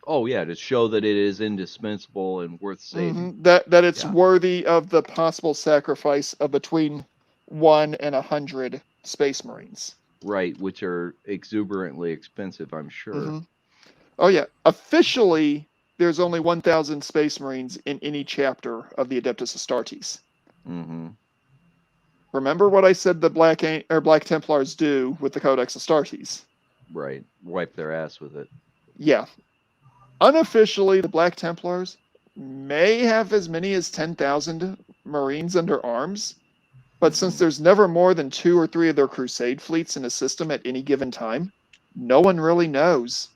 Oh yeah, to show that it is indispensable and worth saving. That it's Yeah. worthy of the possible sacrifice of between 1 and 100 Space Marines. Right, which are exuberantly expensive, I'm sure. Oh yeah, officially there's only 1,000 Space Marines in any chapter of the Adeptus Astartes. Mm-hmm. Remember what I said the Black Templars do with the Codex Astartes? Right. Wipe their ass with it. Yeah. Unofficially, the Black Templars may have as many as 10,000 Marines under arms, but since there's never more than 2 or 3 of their Crusade fleets in a system at any given time, no one really knows.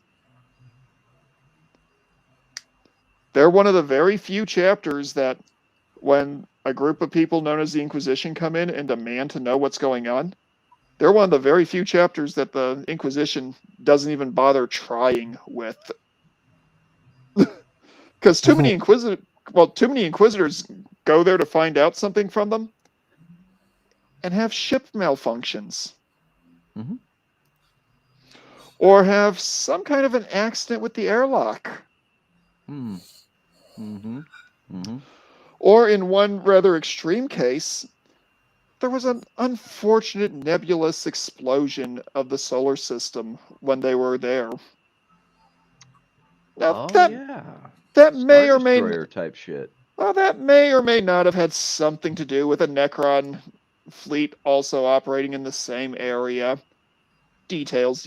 They're one of the very few chapters that when a group of people known as the Inquisition come in and demand to know what's going on, they're one of the very few chapters that the Inquisition doesn't even bother trying with. Because too many Inquisitors go there to find out something from them and have ship malfunctions. Mhm. Or have some kind of an accident with the airlock. Hmm. Mm-hmm. Mm-hmm. Or in one rather extreme case, there was an unfortunate nebulous explosion of the solar system when they were there. Now Oh that yeah. that Star may or may Destroyer type shit. that may or may not have had something to do with a Necron fleet also operating in the same area. Details.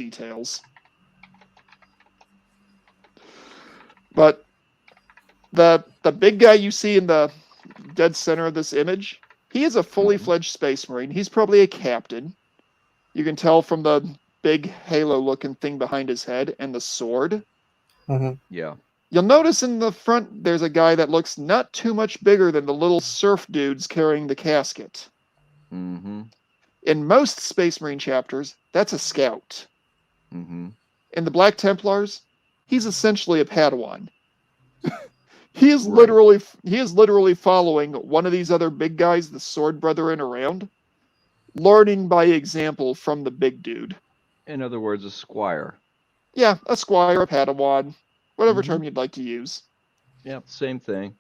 But the big guy you see in the dead center of this image, he is a fully fledged Space Marine. He's probably a captain. You can tell from the big halo-looking thing behind his head and the sword. Mhm. Yeah. You'll notice in the front there's a guy that looks not too much bigger than the little surf dudes carrying the casket. Mm-hmm. In most Space Marine chapters, that's a scout. Mm-hmm. In the Black Templars, he's essentially a Padawan. He is Right. literally following one of these other big guys, the Sword Brethren, around, learning by example from the big dude. In other words, a squire. Yeah, a squire, a Padawan, whatever Mhm. term you'd like to use. Yep. Same thing.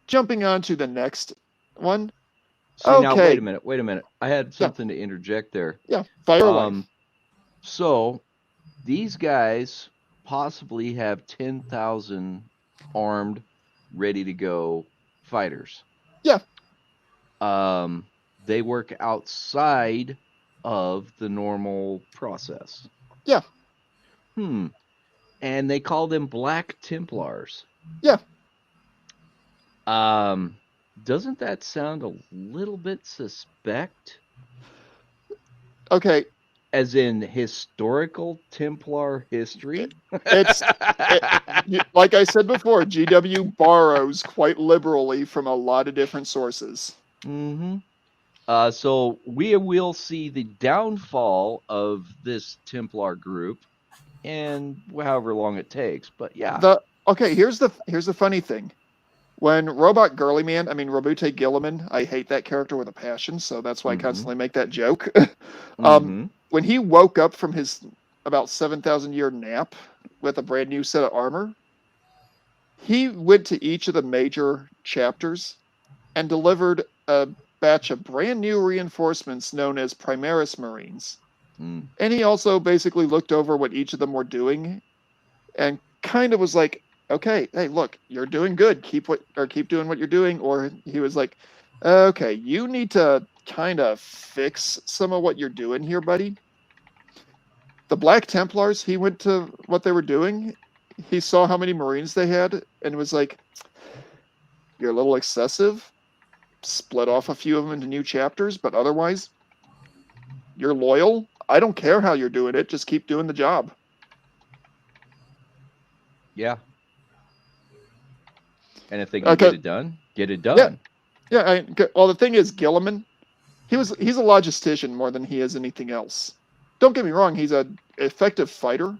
Jumping on to the next one. See now, wait Okay, a minute. Wait a minute. I had something to interject there. yeah, fire away. So these guys possibly have 10,000 armed, ready to go fighters. Yeah. They work outside of the normal process. Yeah. And they call them Black Templars. Yeah. Doesn't that sound a little bit suspect? Okay. As in historical Templar history? Like I said before, GW borrows quite liberally from a lot of different sources. Mm-hmm. So we will see the downfall of this Templar group, and however long it takes. But yeah. Here's the funny thing. When Robot Girly Man, I mean Robute Gilliman, I hate that character with a passion, so that's why I constantly make that joke. When he woke up from his about 7,000-year nap with a brand new set of armor, he went to each of the major chapters and delivered a batch of brand new reinforcements known as Primaris Marines. And he also basically looked over what each of them were doing and kind of was like, okay, hey, look, you're doing good. Keep doing what you're doing. Or he was like, okay, you need to kind of fix some of what you're doing here, buddy. The Black Templars, he went to what they were doing. He saw how many Marines they had and was like, you're a little excessive. split off a few of them into new chapters, but otherwise, you're loyal. I don't care how you're doing it. Just keep doing the job. Yeah. And if they can get it done, get it done. Yeah. Well, the thing is, Gilliman, he's a logistician more than he is anything else. Don't get me wrong, he's an effective fighter,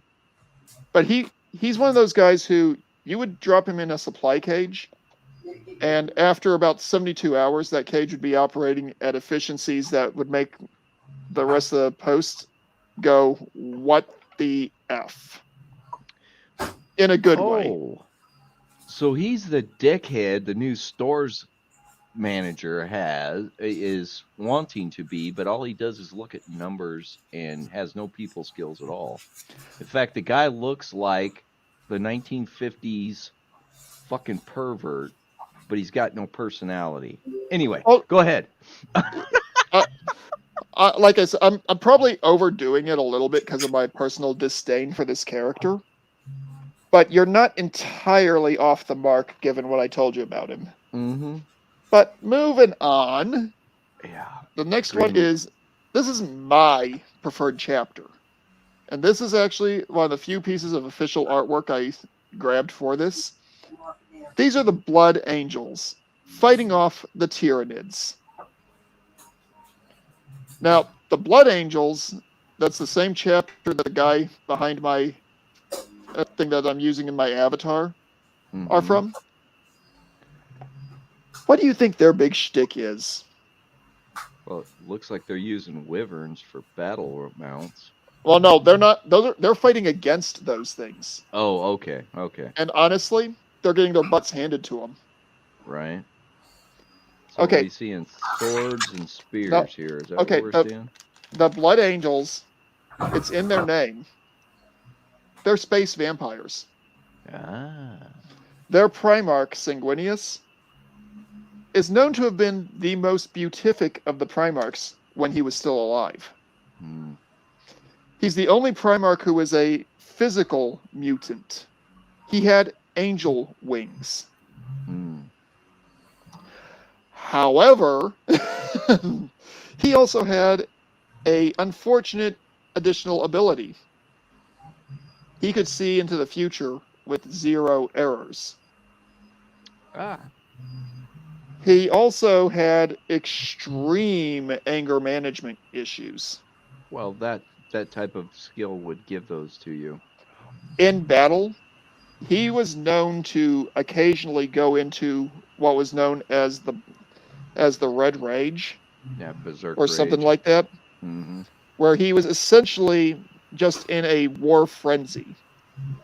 but he's one of those guys who you would drop him in a supply cage, and after about 72 hours, that cage would be operating at efficiencies that would make the rest of the post go, what the F? In a good way. So he's the dickhead the new stores manager is wanting to be, but all he does is look at numbers and has no people skills at all. In fact, the guy looks like the 1950s fucking pervert, but he's got no personality. Anyway, go ahead. Like I said, I'm probably overdoing it a little bit because of my personal disdain for this character, but you're not entirely off the mark given what I told you about him. Mm-hmm. But moving on, yeah. The next one is, this is my preferred chapter. And this is actually one of the few pieces of official artwork I grabbed for this. These are the Blood Angels, fighting off the Tyranids. Now, the Blood Angels, that's the same chapter that the guy behind my thing that I'm using in my avatar are from. What do you think their big shtick is? Well, it looks like they're using wyverns for battle mounts. Well, no, they're not. They're fighting against those things. Oh, okay. And honestly, they're getting their butts handed to them. Right. So okay. We're seeing swords and spears here. Is that what we're seeing? The Blood Angels, it's in their name. They're space vampires. Ah. Their Primarch, Sanguinius, is known to have been the most beatific of the Primarchs when he was still alive. He's the only Primarch who was a physical mutant. He had angel wings. However, he also had an unfortunate additional ability. He could see into the future with 0 errors. He also had extreme anger management issues. Well, that type of skill would give those to you. In battle, he was known to occasionally go into what was known as the Red Rage. Yeah, Berserk or something Rage. like that. Mm-hmm. Where he was essentially just in a war frenzy.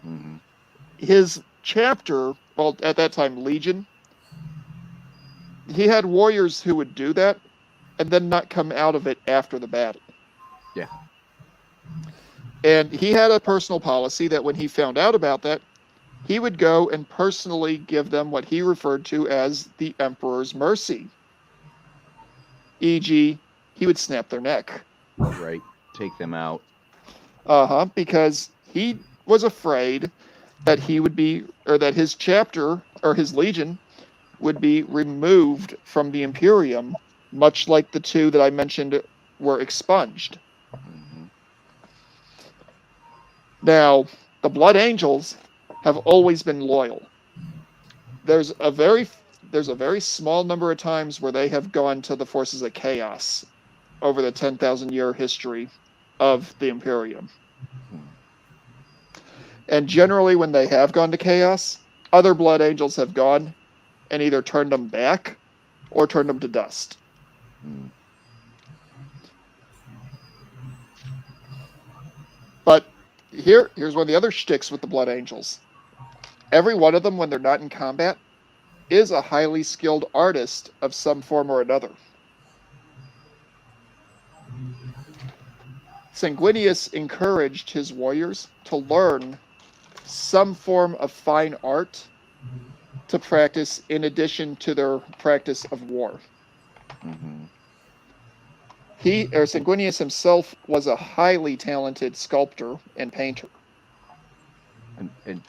Mm-hmm. His chapter, well, at that time, Legion, he had warriors who would do that and then not come out of it after the battle. Yeah. And he had a personal policy that when he found out about that, he would go and personally give them what he referred to as the Emperor's Mercy. E.g., he would snap their neck. Right. Take them out. Because he was afraid that he would be, or that his chapter, or his legion, would be removed from the Imperium, much like the 2 that I mentioned were expunged. Mm-hmm. Now, the Blood Angels have always been loyal. There's a very small number of times where they have gone to the forces of chaos over the 10,000-year history of the Imperium. And generally, when they have gone to chaos, other Blood Angels have gone and either turned them back or turned them to dust. But here's one of the other shticks with the Blood Angels. Every one of them, when they're not in combat, is a highly skilled artist of some form or another. Sanguinius encouraged his warriors to learn some form of fine art to practice in addition to their practice of war. Mm-hmm. Sanguinius himself was a highly talented sculptor and painter. And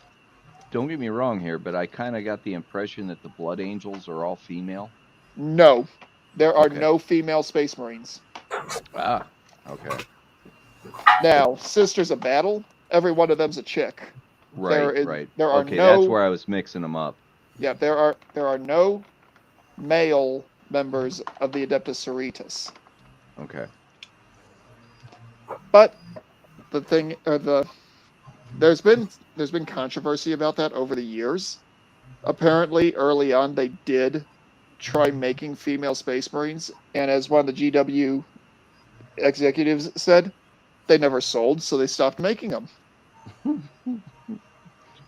don't get me wrong here, but I kind of got the impression that the Blood Angels are all female. No, there are Okay. no female Space Marines. Ah, okay. Now, Sisters of Battle, every one of them's a chick. Right, right. There are Okay, that's no where I was mixing them up. yeah there are no male members of the Adeptus Sororitas. Okay. But the thing, or there's been controversy about that over the years. Apparently, early on, they did try making female Space Marines, and as one of the GW executives said, they never sold, so they stopped making them.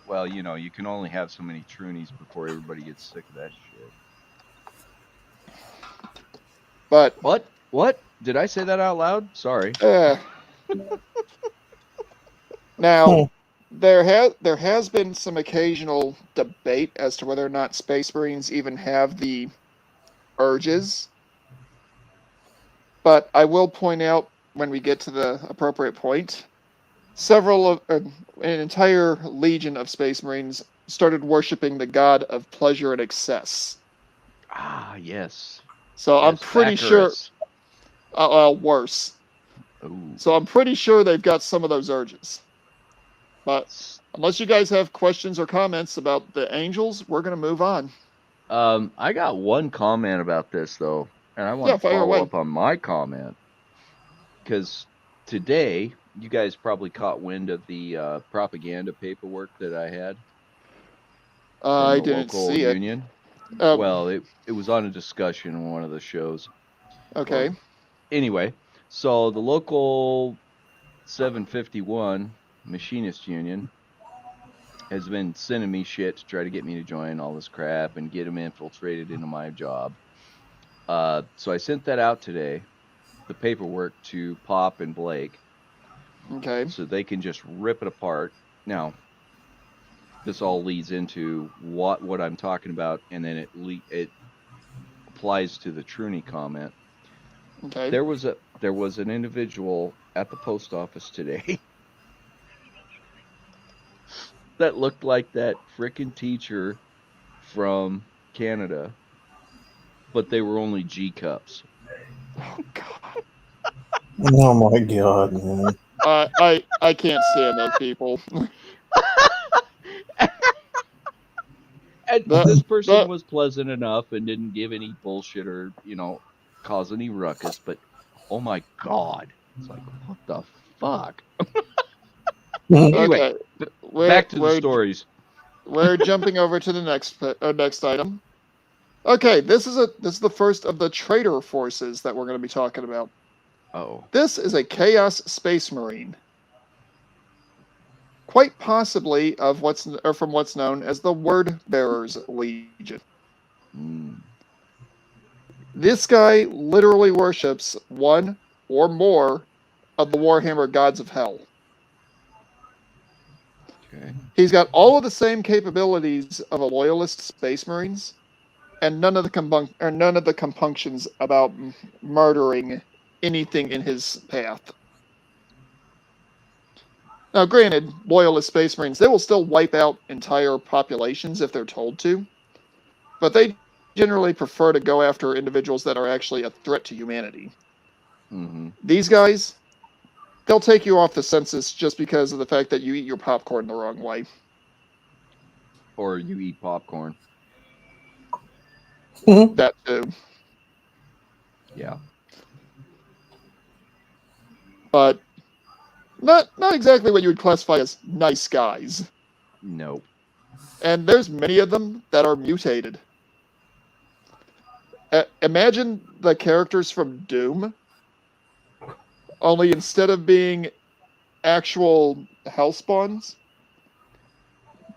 Well, you can only have so many Trunies before everybody gets sick of that shit. But What? What? Did I say that out loud? Sorry. Now, there has been some occasional debate as to whether or not Space Marines even have the urges. But I will point out when we get to the appropriate point, an entire legion of Space Marines started worshiping the god of pleasure and excess. Ah, yes. So I'm Yes, pretty sure, Bacchus. worse. Ooh. So I'm pretty sure they've got some of those urges. But unless you guys have questions or comments about the Angels, we're going to move on. I got one comment about this though, and I want to fire follow away. up on my comment because today you guys probably caught wind of the propaganda paperwork that I had from I the didn't local see it. union. Well, it was on a discussion in one of the shows. Okay. Or, anyway, so the local 751 machinist union has been sending me shit to try to get me to join all this crap and get them infiltrated into my job. So I sent that out today, the paperwork to Pop and Blake, Okay. so they can just rip it apart. Now, this all leads into what I'm talking about, and then it applies to the Truny comment. Okay. There was an individual at the post office today that looked like that frickin' teacher from Canada, but they were only G cups. Oh God. Oh my god, man. I can't stand those people. And That- this person that- was pleasant enough and didn't give any bullshit or, cause any ruckus, but oh my god. It's like, what the fuck? Anyway, Okay. back to the stories. We're jumping over to the next item. Okay, this is the first of the traitor forces that we're going to be talking about. Oh. This is a Chaos Space Marine. Quite possibly from what's known as the Word Bearers Legion. Mm. This guy literally worships one or more of the Warhammer gods of hell. Okay. He's got all of the same capabilities of a loyalist Space Marines, and none of the compunctions about murdering anything in his path. Now, granted, loyalist Space Marines, they will still wipe out entire populations if they're told to, but they generally prefer to go after individuals that are actually a threat to humanity. Mm-hmm. These guys, they'll take you off the census just because of the fact that you eat your popcorn the wrong way. Or you eat popcorn. That too. Yeah. But not exactly what you would classify as nice guys. Nope. And there's many of them that are mutated. Imagine the characters from Doom, only instead of being actual hellspawns,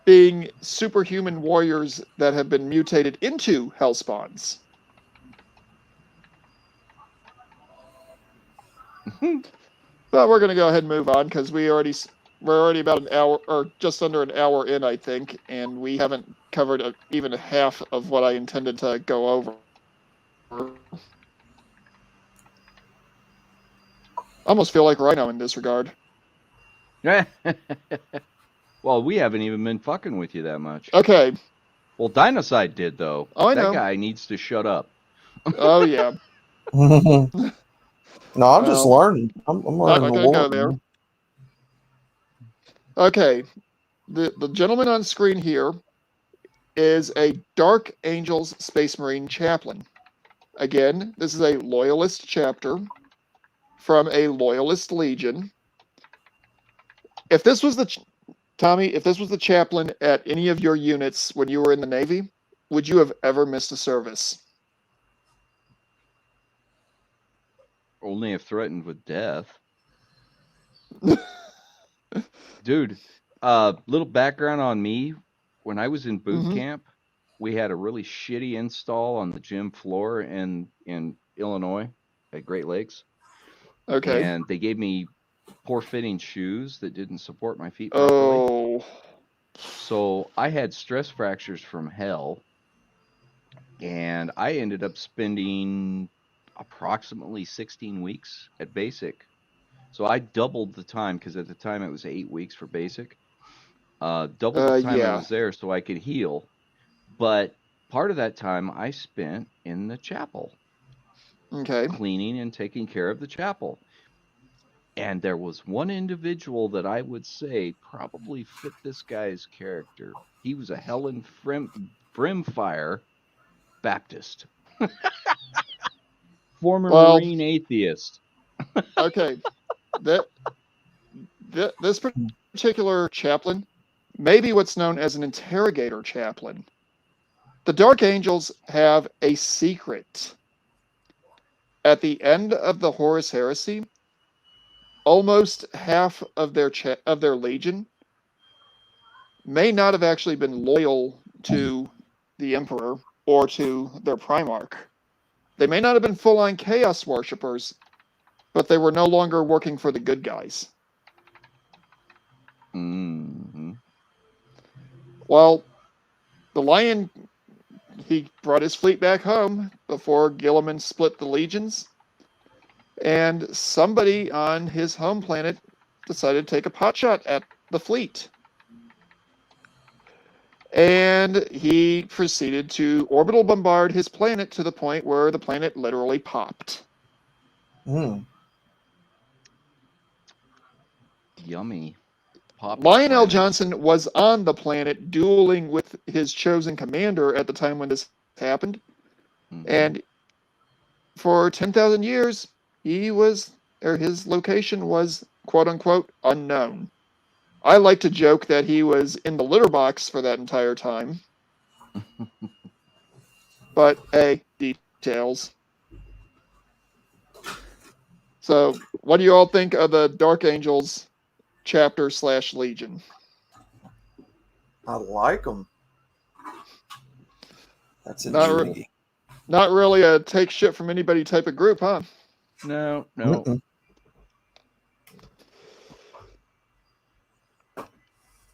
being superhuman warriors that have been mutated into hellspawns. But we're going to go ahead and move on because we're already about an hour, or just under an hour in, I think, and we haven't covered even half of what I intended to go over. I almost feel like Rhino in this regard. Well, we haven't even been fucking with you that much. Okay. Well, Dinocide did, though. Oh, I that know. guy needs to shut up. Oh yeah. No, I'm just Well, learning. I'm not, learning not the gonna go lore. there. Okay. The gentleman on screen here is a Dark Angels Space Marine chaplain. Again, this is a loyalist chapter from a loyalist legion. If this was the Tommy, if this was the chaplain at any of your units when you were in the Navy, would you have ever missed a service? Only if threatened with death. Dude, little background on me. When I was in boot Mhm. camp, we had a really shitty install on the gym floor in Illinois at Great Lakes, Okay. and they gave me poor fitting shoes that didn't support my feet properly. Oh. So I had stress fractures from hell, and I ended up spending approximately 16 weeks at basic. So I doubled the time because at the time it was 8 weeks for basic. Doubled the time I Yeah. was there so I could heal. But part of that time I spent in the chapel, Okay. cleaning and taking care of the chapel. And there was one individual that I would say probably fit this guy's character. He was a Helen Brimfire Baptist, former Well, Marine atheist. okay. That, this particular chaplain may be what's known as an interrogator chaplain. The Dark Angels have a secret. At the end of the Horus Heresy, almost half of their legion may not have actually been loyal to the Emperor or to their Primarch. They may not have been full-on Chaos worshippers, but they were no longer working for the good guys. Mm-hmm. Well, the Lion, he brought his fleet back home before Gilliman split the legions, and somebody on his home planet decided to take a potshot at the fleet. And he proceeded to orbital bombard his planet to the point where the planet literally popped. Mm. Yummy. Popped Lionel planet. Johnson was on the planet dueling with his chosen commander at the time when this happened. Mm-hmm. And for 10,000 years, his location was quote unquote unknown. I like to joke that he was in the litter box for that entire time. But hey, details. So, what do you all think of the Dark Angels chapter / Legion? I like them. That's Not, intriguing. not really a take shit from anybody type of group, huh? No. Mm-mm.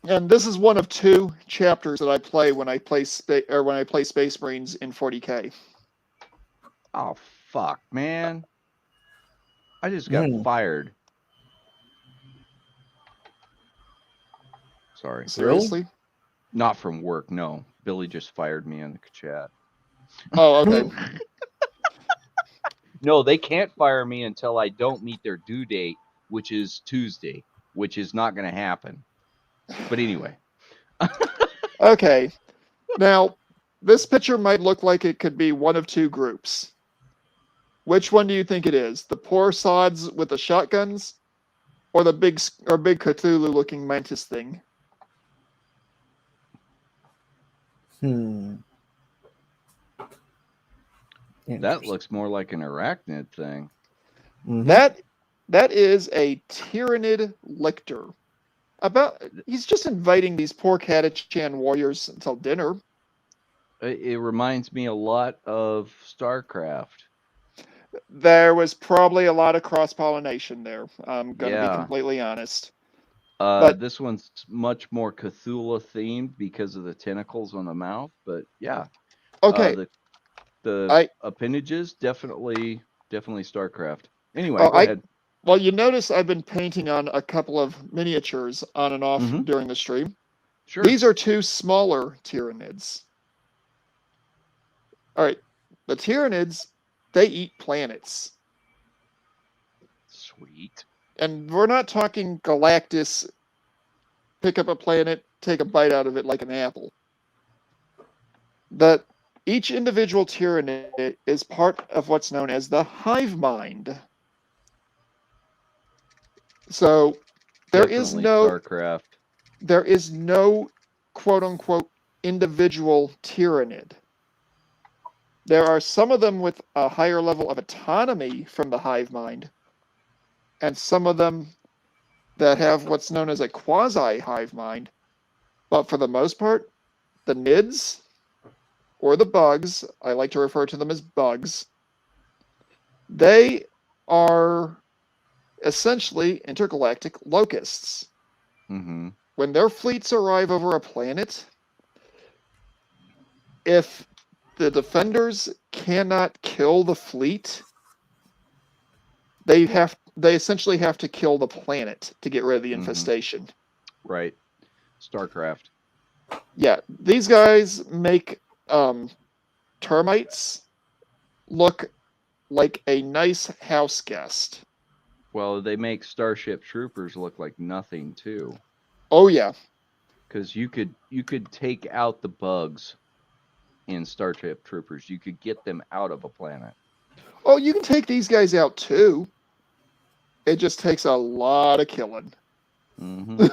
And this is one of 2 chapters that I play when I play Space Marines in 40K. Oh, fuck, man. I just got Mm. fired. Sorry. Really? Seriously? Not from work, no. Billy just fired me in the chat. Oh, okay. No, they can't fire me until I don't meet their due date, which is Tuesday, which is not going to happen. But anyway. Okay. Now, this picture might look like it could be one of 2 groups. Which one do you think it is? The poor sods with the shotguns, or the big Cthulhu-looking mantis thing? Hmm. That looks more like an arachnid thing. Mm-hmm. That is a Tyrannid lictor. He's just inviting these poor Catachan warriors until dinner. It reminds me a lot of StarCraft. There was probably a lot of cross-pollination there. I'm going to be Yeah. completely honest. But This one's much more Cthulhu themed because of the tentacles on the mouth. But yeah, okay, the I appendages definitely StarCraft. Anyway, oh, go ahead. well, you notice I've been painting on a couple of miniatures on and off Mm-hmm. during the stream. Sure. These are 2 smaller Tyrannids. All right, the Tyrannids they eat planets. Sweet. And we're not talking Galactus, pick up a planet, take a bite out of it like an apple. That each individual Tyranid is part of what's known as the hive mind. So there is Definitely no StarCraft. quote unquote individual Tyranid. There are some of them with a higher level of autonomy from the hive mind, and some of them that have what's known as a quasi hive mind. But for the most part, the NIDs or the bugs, I like to refer to them as bugs, they are essentially intergalactic locusts. Mm-hmm. When their fleets arrive over a planet, if the defenders cannot kill the fleet, they essentially have to kill the planet to get rid of the infestation. Right. StarCraft. Yeah, these guys make termites look like a nice house guest. Well, they make Starship Troopers look like nothing too. Oh yeah. Because you could take out the bugs in Starship Troopers. You could get them out of a planet. Oh, you can take these guys out too. It just takes a lot of killing. Mm-hmm.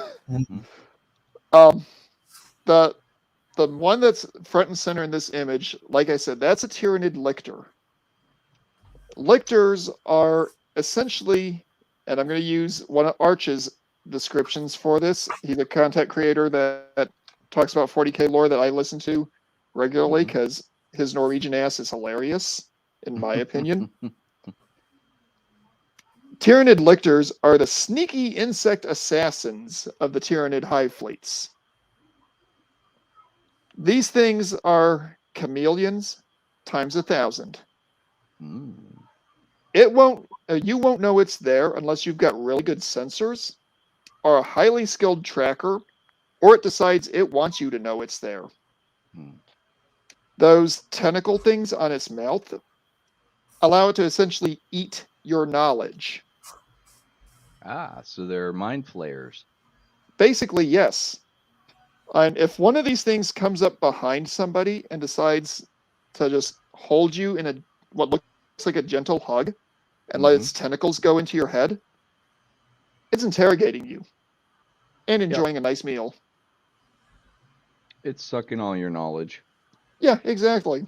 The one that's front and center in this image, like I said, that's a Tyranid lictor. Lictors are essentially, and I'm going to use one of Arch's descriptions for this. He's a content creator that talks about 40k lore that I listen to regularly because his Norwegian ass is hilarious, in my opinion. Tyranid lictors are the sneaky insect assassins of the Tyranid hive fleets. These things are chameleons times 1,000. You won't know it's there unless you've got really good sensors, or a highly skilled tracker, or it decides it wants you to know it's there. Those tentacle things on its mouth allow it to essentially eat your knowledge. So they're mind flayers. Basically, yes. And if one of these things comes up behind somebody and decides to just hold you in what looks like a gentle hug and let its tentacles go into your head, it's interrogating you and enjoying a nice meal. It's sucking all your knowledge. Yeah, exactly.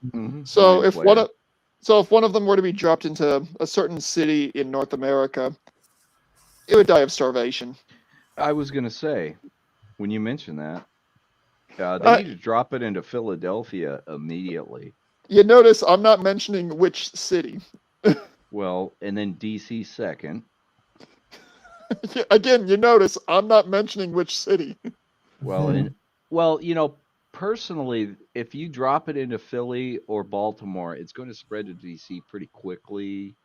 Mm-hmm. So if one of them were to be dropped into a certain city in North America, it would die of starvation. I was going to say, when you mention that, they need to drop it into Philadelphia immediately. You notice I'm not mentioning which city. Well, and then DC second. Again, you notice I'm not mentioning which city. Well, personally, if you drop it into Philly or Baltimore, it's going to spread to DC pretty quickly,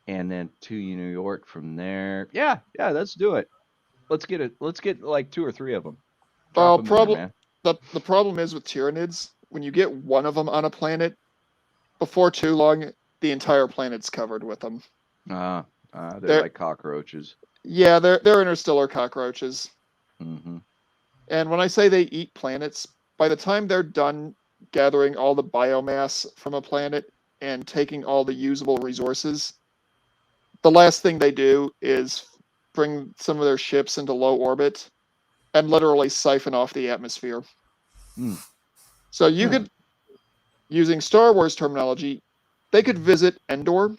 and then to New York from there. Yeah, let's do it. Let's get like 2 or 3 of them. The problem is with Tyranids, when you get one of them on a planet, before too long, the entire planet's covered with them. They're like cockroaches. Yeah, they're interstellar cockroaches. Mm-hmm. And when I say they eat planets, by the time they're done gathering all the biomass from a planet and taking all the usable resources, the last thing they do is bring some of their ships into low orbit and literally siphon off the atmosphere. So you could, using Star Wars terminology, they could visit Endor,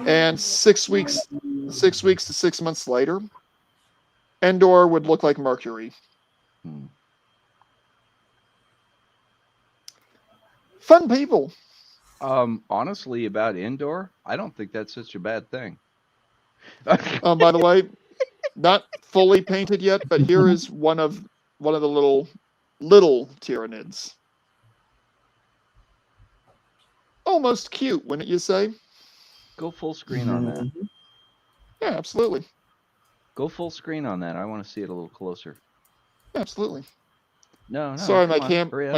and 6 weeks to 6 months later, Endor would look like Mercury. Fun people. Honestly, about Endor, I don't think that's such a bad thing. By the way, not fully painted yet, but here is one of the little Tyranids. Almost cute, wouldn't you say? Go full screen on that. Yeah, absolutely. Go full screen on that. I want to see it a little closer. Absolutely. No. Sorry, my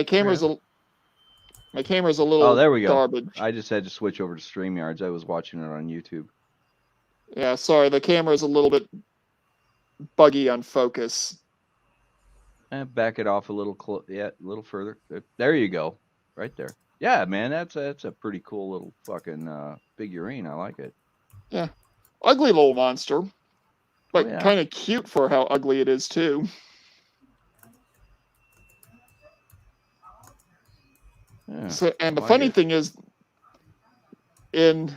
camera's My camera's a little Oh, there we go. garbage. I just had to switch over to StreamYards. I was watching it on YouTube. Yeah, sorry, the camera's a little bit buggy on focus. Back it off a little a little further. There you go. Right there. Yeah, man, that's a pretty cool little fucking figurine. I like it. Yeah. Ugly little monster. But yeah. kind of cute for how ugly it is, too. Yeah, So, and the like funny it. thing is, in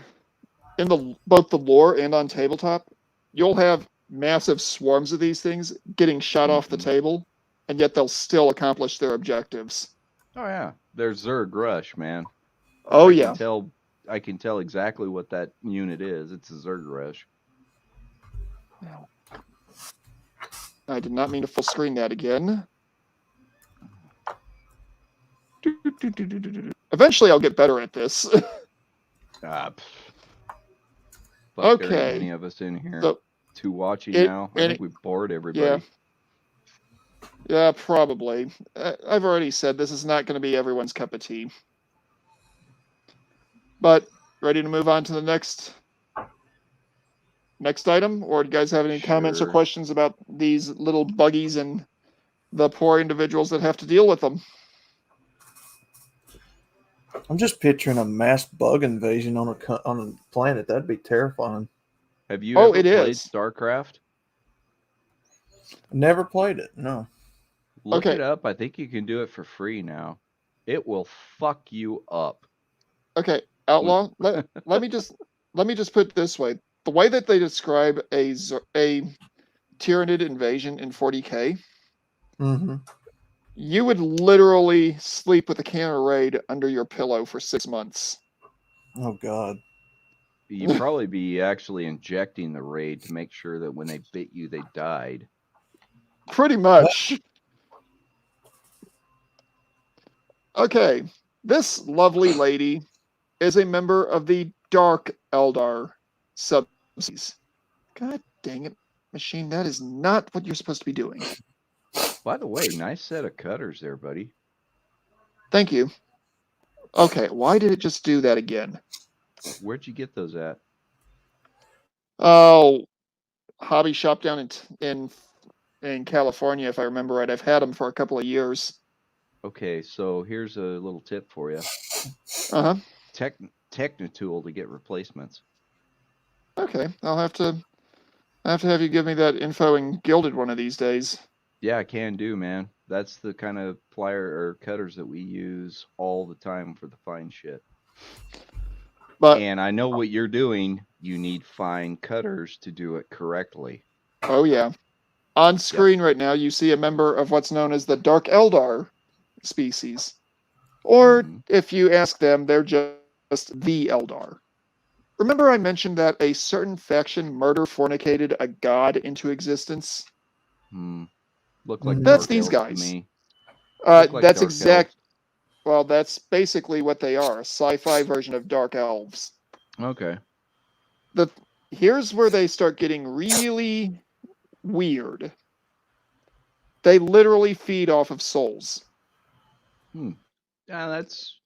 both the lore and on tabletop, you'll have massive swarms of these things getting shot off the table, and yet they'll still accomplish their objectives. Oh yeah, there's Zerg Rush, man. Oh I yeah. I can tell exactly what that unit is. It's a Zerg Rush. I did not mean to full screen that again. Eventually, I'll get better at this. Fuck, Okay. There ain't any of us in here. So, Two watching now. I think we bored everybody. Yeah, probably. I've already said this is not going to be everyone's cup of tea. But ready to move on to the next item? Or do you guys have any comments or Sure. questions about these little buggies and the poor individuals that have to deal with them? I'm just picturing a mass bug invasion on a planet. That'd be terrifying. Have you ever played is. StarCraft? Never played it. No. Look Okay. it up. I think you can do it for free now. It will fuck you up. Okay, Outlaw. let me just put it this way: the way that they describe a Tyranid invasion in 40K, Mm-hmm. you would literally sleep with a can of Raid under your pillow for 6 months. Oh God. You'd probably be actually injecting the raid to make sure that when they bit you, they died. Pretty much. Okay, this lovely lady is a member of the Dark Eldar subspecies. God dang it, machine, that is not what you're supposed to be doing. By the way, nice set of cutters there, buddy. Thank you. Okay, why did it just do that again? Where'd you get those at? Oh, hobby shop down in California, if I remember right. I've had them for a couple of years. Okay, so here's a little tip for you. Uh-huh. Technitool to get replacements. Okay, I'll have to have you give me that info in Gilded one of these days. Yeah, I can do, man. That's the kind of plier or cutters that we use all the time for the fine shit. And I know what you're doing. You need fine cutters to do it correctly. Oh, yeah. On screen right now, you see a member of what's known as the Dark Eldar species. Or, if you ask them, they're just the Eldar. Remember I mentioned that a certain faction murder-fornicated a god into existence? Look like that's Dark these Elves guys. To me. That's exact. Well, that's basically what they are, a sci-fi version of Dark Elves. Okay. Here's where they start getting really weird. They literally feed off of souls. Yeah, that's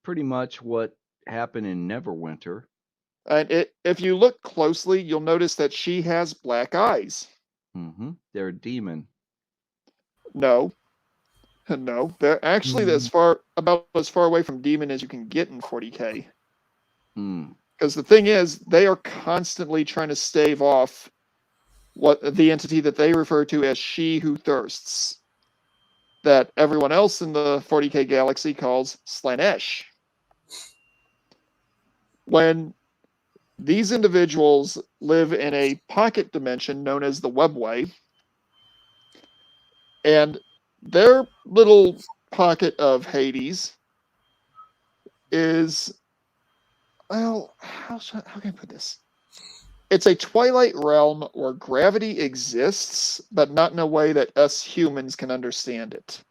pretty much what happened in Neverwinter. And if you look closely, you'll notice that she has black eyes. They're a demon. No. They're actually about as far away from demon as you can get in 40K. Because the thing is, they are constantly trying to stave off the entity that they refer to as She Who Thirsts, that everyone else in the 40K galaxy calls Slanesh. When these individuals live in a pocket dimension known as the Webway, and their little pocket of Hades is, well, how can I put this? It's a twilight realm where gravity exists, but not in a way that us humans can understand it.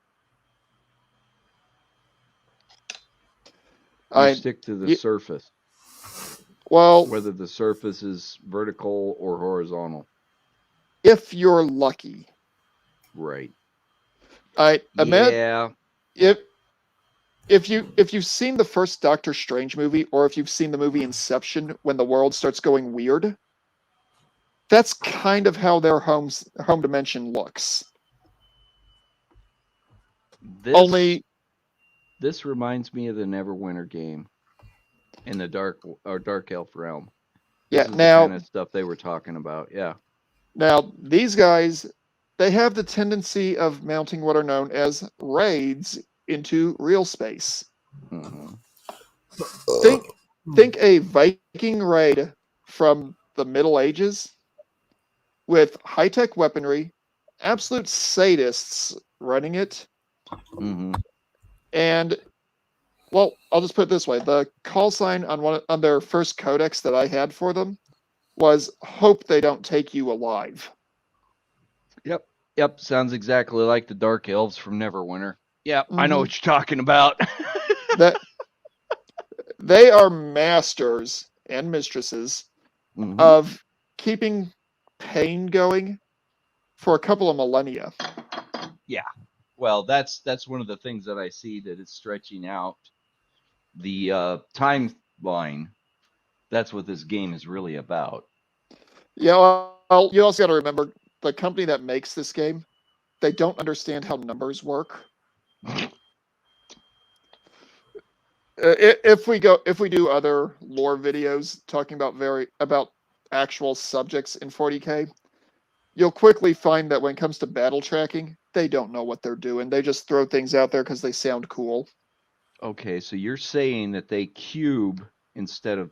You stick to the surface. Well, whether the surface is vertical or horizontal. If you're lucky. Right. I admit. Yeah. if you've seen the first Doctor Strange movie, or if you've seen the movie Inception, when the world starts going weird, that's kind of how their home dimension looks. Only This reminds me of the Neverwinter game in the Dark Elf realm. This yeah. is the Now kind of stuff they were talking about. Yeah. now these guys, they have the tendency of mounting what are known as raids into real space. hmm Think a Viking raid from the Middle Ages with high-tech weaponry, absolute sadists running it, hmm and well, I'll just put it this way: the call sign on their first codex that I had for them was "Hope they don't take you alive." Yep. Yep. Sounds exactly like the Dark Elves from Neverwinter. Yep. I know Mhm. what you're talking about. That they are masters and mistresses Mhm. of keeping pain going for a couple of millennia. Yeah. Well, that's one of the things that I see that it's stretching out the timeline. That's what this game is really about. Yeah, well, you also got to remember the company that makes this game, they don't understand how numbers work. If we do other lore videos talking about actual subjects in 40K, you'll quickly find that when it comes to battle tracking, they don't know what they're doing. They just throw things out there because they sound cool. Okay, so you're saying that they cube instead of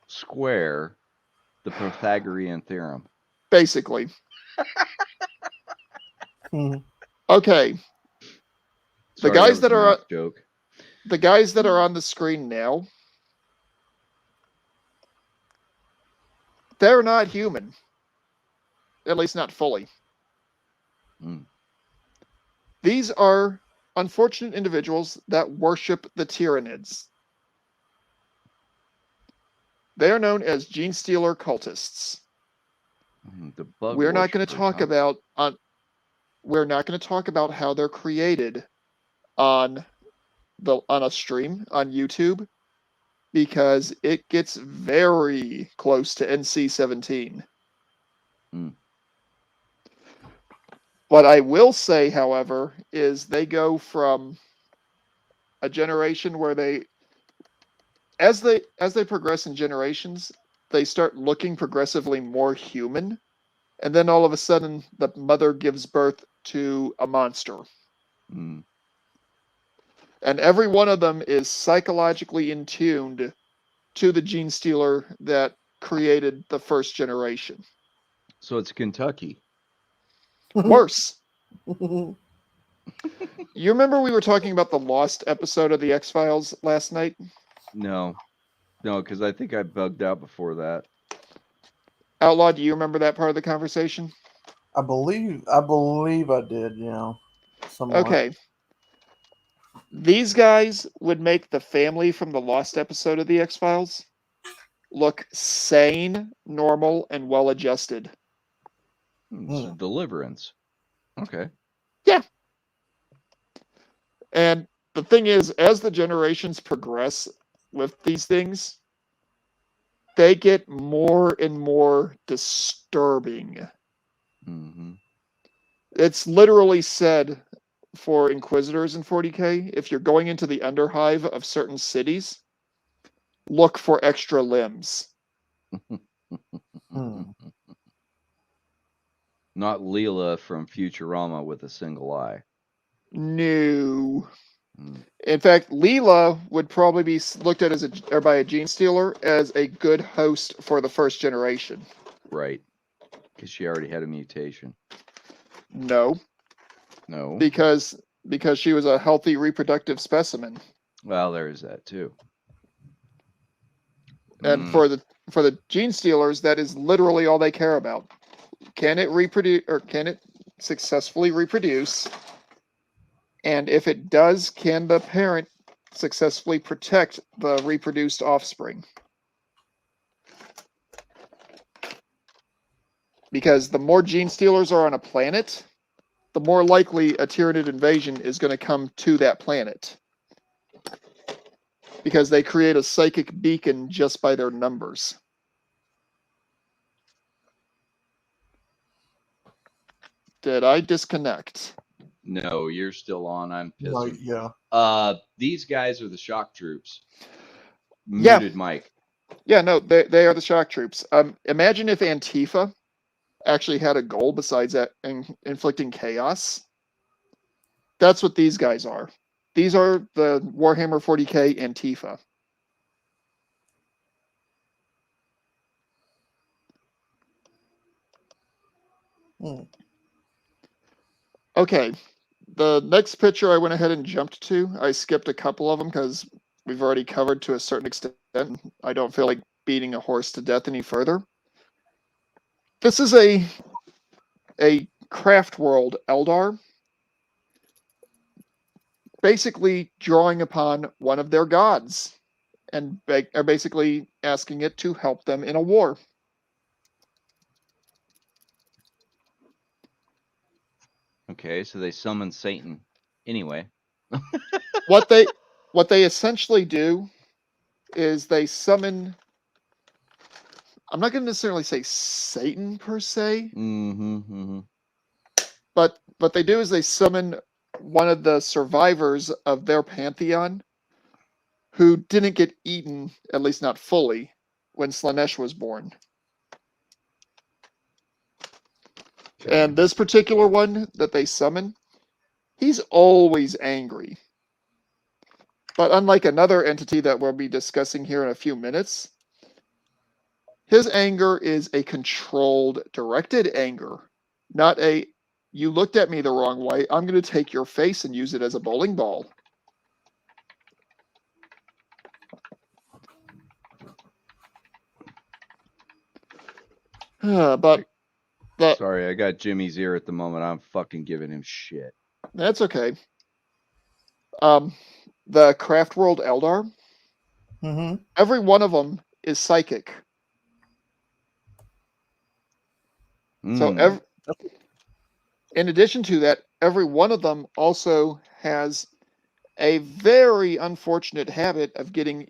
square the Pythagorean theorem. Basically. Mhm. Okay, Sorry, that was a math joke. the guys that are on the screen now, they're not human. At least not fully. Mm. These are unfortunate individuals that worship the Tyranids. They are known as gene stealer cultists. The bug We're not going to worshippers, talk huh? about we're not going to talk about how they're created on a stream on YouTube because it gets very close to NC-17. Mm. What I will say, however, is they go from a generation where as they progress in generations, they start looking progressively more human, and then all of a sudden the mother gives birth to a monster. Mm. And every one of them is psychologically in tuned to the gene stealer that created the first generation. So it's Kentucky. Worse. You remember we were talking about the Lost episode of the X-Files last night? No, because I think I bugged out before that. Outlaw, do you remember that part of the conversation? I believe I did, somewhat. Okay. These guys would make the family from the Lost episode of the X-Files look sane, normal, and well-adjusted. It's Deliverance. Okay. Yeah. And the thing is, as the generations progress with these things, they get more and more disturbing. Mm-hmm. It's literally said for Inquisitors in 40K, if you're going into the underhive of certain cities, look for extra limbs. Not Leela from Futurama with a single eye. No. In fact, Leela would probably be looked at by a gene stealer as a good host for the first generation. Right. Because she already had a mutation. No. No. Because she was a healthy reproductive specimen. Well, there is that too. And for the gene stealers, that is literally all they care about. Can it reproduce, or can it successfully reproduce? And if it does, can the parent successfully protect the reproduced offspring? Because the more gene stealers are on a planet, the more likely a Tyranid invasion is going to come to that planet. because they create a psychic beacon just by their numbers. Did I disconnect? No, you're still on. I'm Like, pissing. yeah. These guys are the shock troops. Yeah. Muted Mike. Yeah, no, they are the shock troops. Imagine if Antifa actually had a goal besides that inflicting chaos. That's what these guys are. These are the Warhammer 40k Antifa. Hmm. Okay, the next picture I went ahead and jumped to. I skipped a couple of them because we've already covered to a certain extent. I don't feel like beating a horse to death any further. This is a craft world Eldar, basically drawing upon one of their gods and are basically asking it to help them in a war. Okay, so they summon Satan. Anyway. What they essentially do is they summon, I'm not going to necessarily say Satan per se, but what they do is they summon one of the survivors of their pantheon who didn't get eaten, at least not fully, when Slaanesh was born. Okay. And this particular one that they summon, he's always angry. But unlike another entity that we'll be discussing here in a few minutes, his anger is a controlled, directed anger, not a, you looked at me the wrong way, I'm going to take your face and use it as a bowling ball. But Sorry, I got Jimmy's ear at the moment. I'm fucking giving him shit. That's okay. The Craft World Eldar, every one of them is psychic. So in addition to that, every one of them also has a very unfortunate habit of getting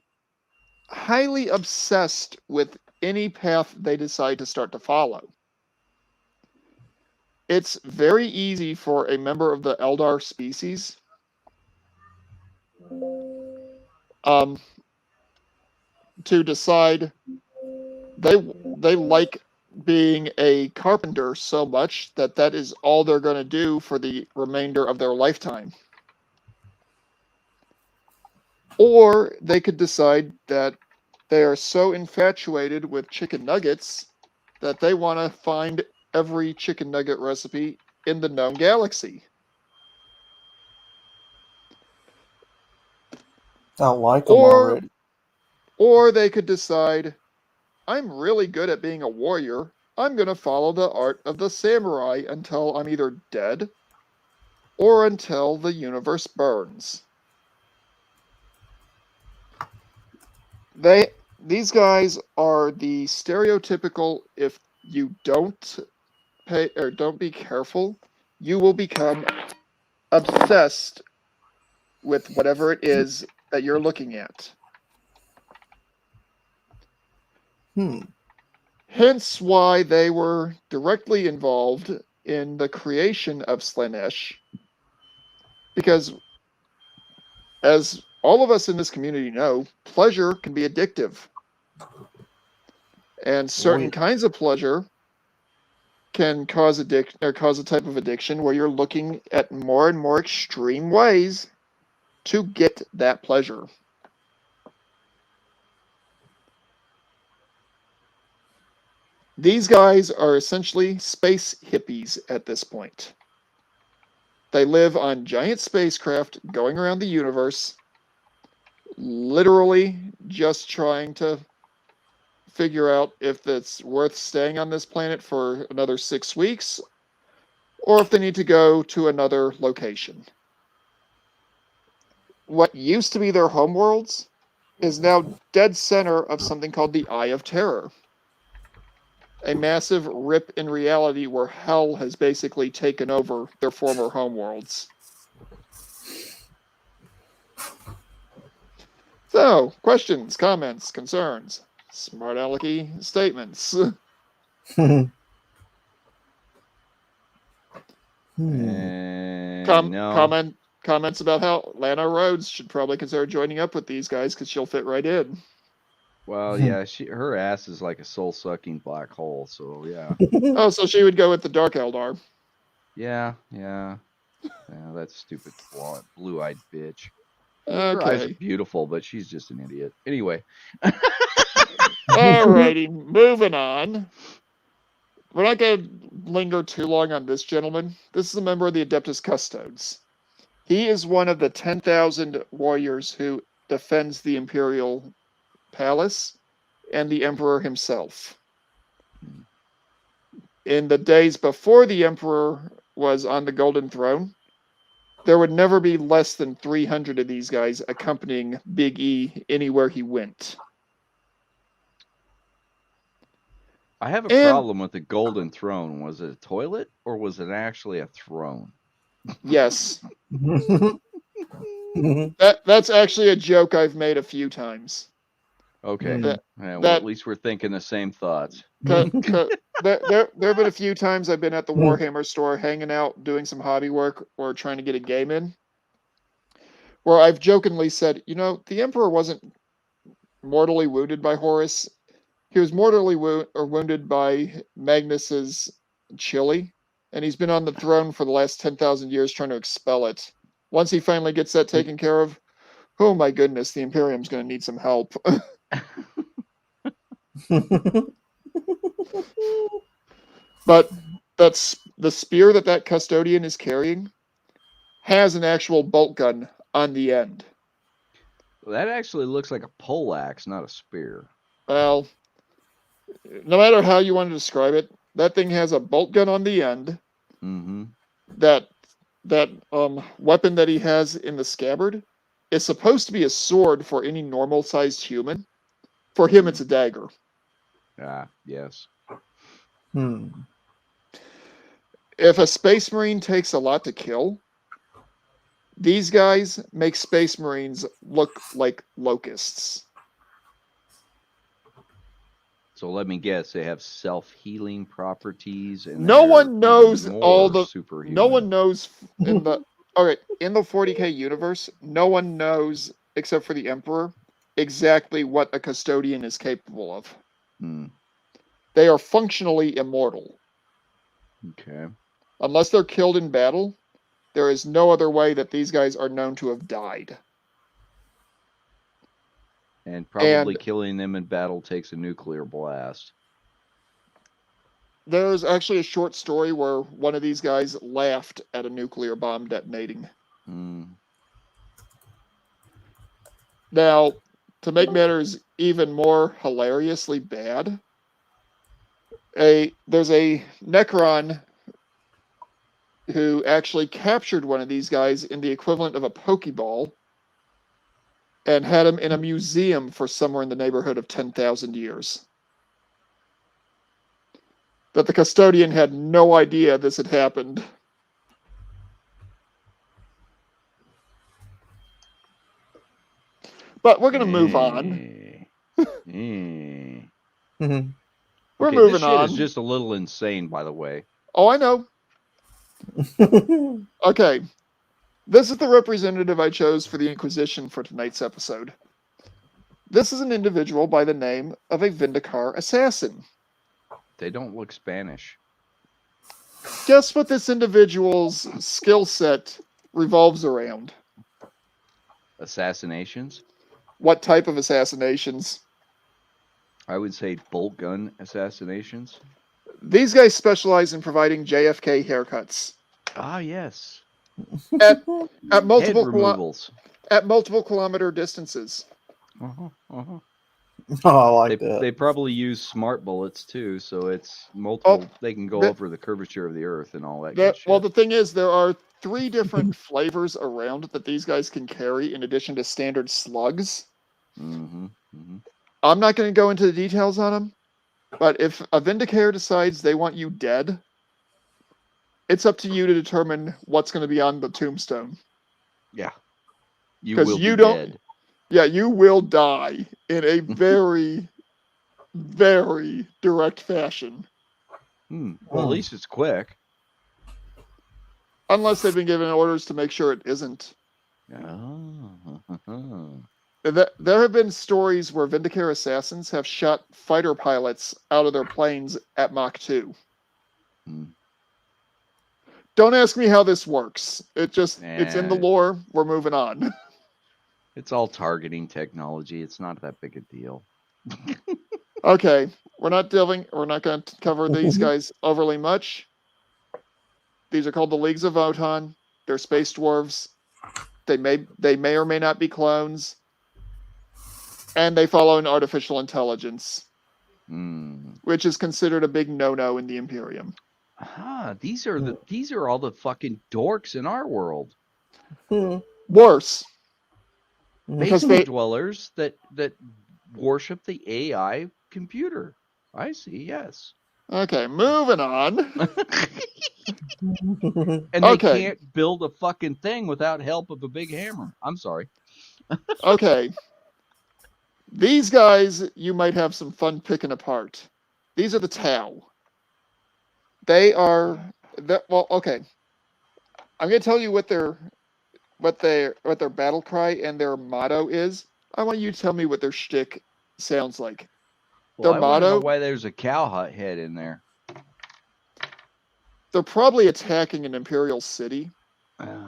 highly obsessed with any path they decide to start to follow. It's very easy for a member of the Eldar species to decide they like being a carpenter so much that that is all they're going to do for the remainder of their lifetime. Or they could decide that they are so infatuated with chicken nuggets that they want to find every chicken nugget recipe in the known galaxy. I like them already. Or they could decide, I'm really good at being a warrior. I'm going to follow the art of the samurai until I'm either dead or until the universe burns. These guys are the stereotypical, if you don't pay or don't be careful, you will become obsessed with whatever it is that you're looking at. Hence why they were directly involved in the creation of Slaanesh. Because as all of us in this community know, pleasure can be addictive. And certain kinds of pleasure can cause a type of addiction where you're looking at more and more extreme ways to get that pleasure. These guys are essentially space hippies at this point. They live on giant spacecraft going around the universe, literally just trying to figure out if it's worth staying on this planet for another 6 weeks or if they need to go to another location. What used to be their homeworlds is now dead center of something called the Eye of Terror. A massive rip in reality where hell has basically taken over their former homeworlds. So, questions, comments, concerns, smart alecky statements. No. Comments about how Lana Rhodes should probably consider joining up with these guys because she'll fit right in. Well, yeah, her ass is like a soul-sucking black hole. So yeah, Oh, so she would go with the Dark Eldar. yeah. That stupid blue-eyed bitch. Her eyes are Okay. beautiful, but she's just an idiot. Anyway. Alrighty, moving on. We're not going to linger too long on this gentleman. This is a member of the Adeptus Custodes. He is one of the 10,000 warriors who defends the Imperial Palace and the Emperor himself. In the days before the Emperor was on the Golden Throne, there would never be less than 300 of these guys accompanying Big E anywhere he went. I have a problem with the Golden Throne. Was it a toilet or was it actually a throne? Yes. That's actually a joke I've made a few times. Okay. Well, that- at least we're thinking the same thoughts. There have been a few times I've been at the Warhammer store hanging out, doing some hobby work, or trying to get a game in, where I've jokingly said, the Emperor wasn't mortally wounded by Horus. He was mortally wounded by Magnus's chili, and he's been on the throne for the last 10,000 years trying to expel it. Once he finally gets that taken care of, oh my goodness, the Imperium's going to need some help. But that's the spear that custodian is carrying has an actual bolt gun on the end. Well, that actually looks like a poleaxe, not a spear. Well, no matter how you want to describe it, that thing has a bolt gun on the end. Mm-hmm. That weapon that he has in the scabbard is supposed to be a sword for any normal-sized human. For him, it's a dagger. Ah, yes. If a Space Marine takes a lot to kill, these guys make Space Marines look like locusts. So let me guess, they have self-healing properties, and No one knows all the. superhuman. No one knows in the. All right, in the 40K universe, no one knows except for the Emperor exactly what a custodian is capable of. They are functionally immortal. Okay. Unless they're killed in battle, there is no other way that these guys are known to have died. And probably killing them in battle takes a nuclear blast. There's actually a short story where one of these guys laughed at a nuclear bomb detonating. Now, to make matters even more hilariously bad, there's a Necron who actually captured one of these guys in the equivalent of a Pokeball and had him in a museum for somewhere in the neighborhood of 10,000 years. That the custodian had no idea this had happened. But we're going to move on. We're moving this shit on. is just a little insane, by the way. Oh, I know. Okay. This is the representative I chose for the Inquisition for tonight's episode. This is an individual by the name of a Vindicar assassin. They don't look Spanish. Guess what this individual's skill set revolves around? Assassinations? What type of assassinations? I would say bolt gun assassinations. These guys specialize in providing JFK haircuts. Ah, yes. At multiple Head removals. At multiple kilometer distances. Oh, I like that. They probably use smart bullets too, so it's multiple. They can go over the curvature of the earth and all that good shit. Well, the thing is, there are 3 different flavors around that these guys can carry in addition to standard slugs. I'm not going to go into the details on them, but if a Vindicator decides they want you dead, it's up to you to determine what's going to be on the tombstone. Yeah. You will be dead. Yeah, you will die in a very, very direct fashion. Well, at Hmm. least it's quick. Unless they've been given orders to make sure it isn't. Oh. There have been stories where Vindicare assassins have shot fighter pilots out of their planes at Mach 2. Hmm. Don't ask me how this works. It's in the Nah, lore. We're moving on. it's all targeting technology. It's not that big a deal. Okay, we're not going to cover these guys overly much. These are called the Leagues of Votan. They're space dwarves. They may or may not be clones. And they follow an artificial intelligence, which is considered a big no-no in the Imperium. These are all the fucking dorks in our world. Worse. Because Basement dwellers that worship the AI computer. I see, yes. Okay, moving on. And they Okay. can't build a fucking thing without help of a big hammer. I'm sorry. Okay. These guys, you might have some fun picking apart. These are the Tau. They are well, okay. I'm gonna tell you what their battle cry and their motto is. I want you to tell me what their shtick sounds like. Well, Their I want to know motto, why there's a cow head in there. they're probably attacking an Imperial city.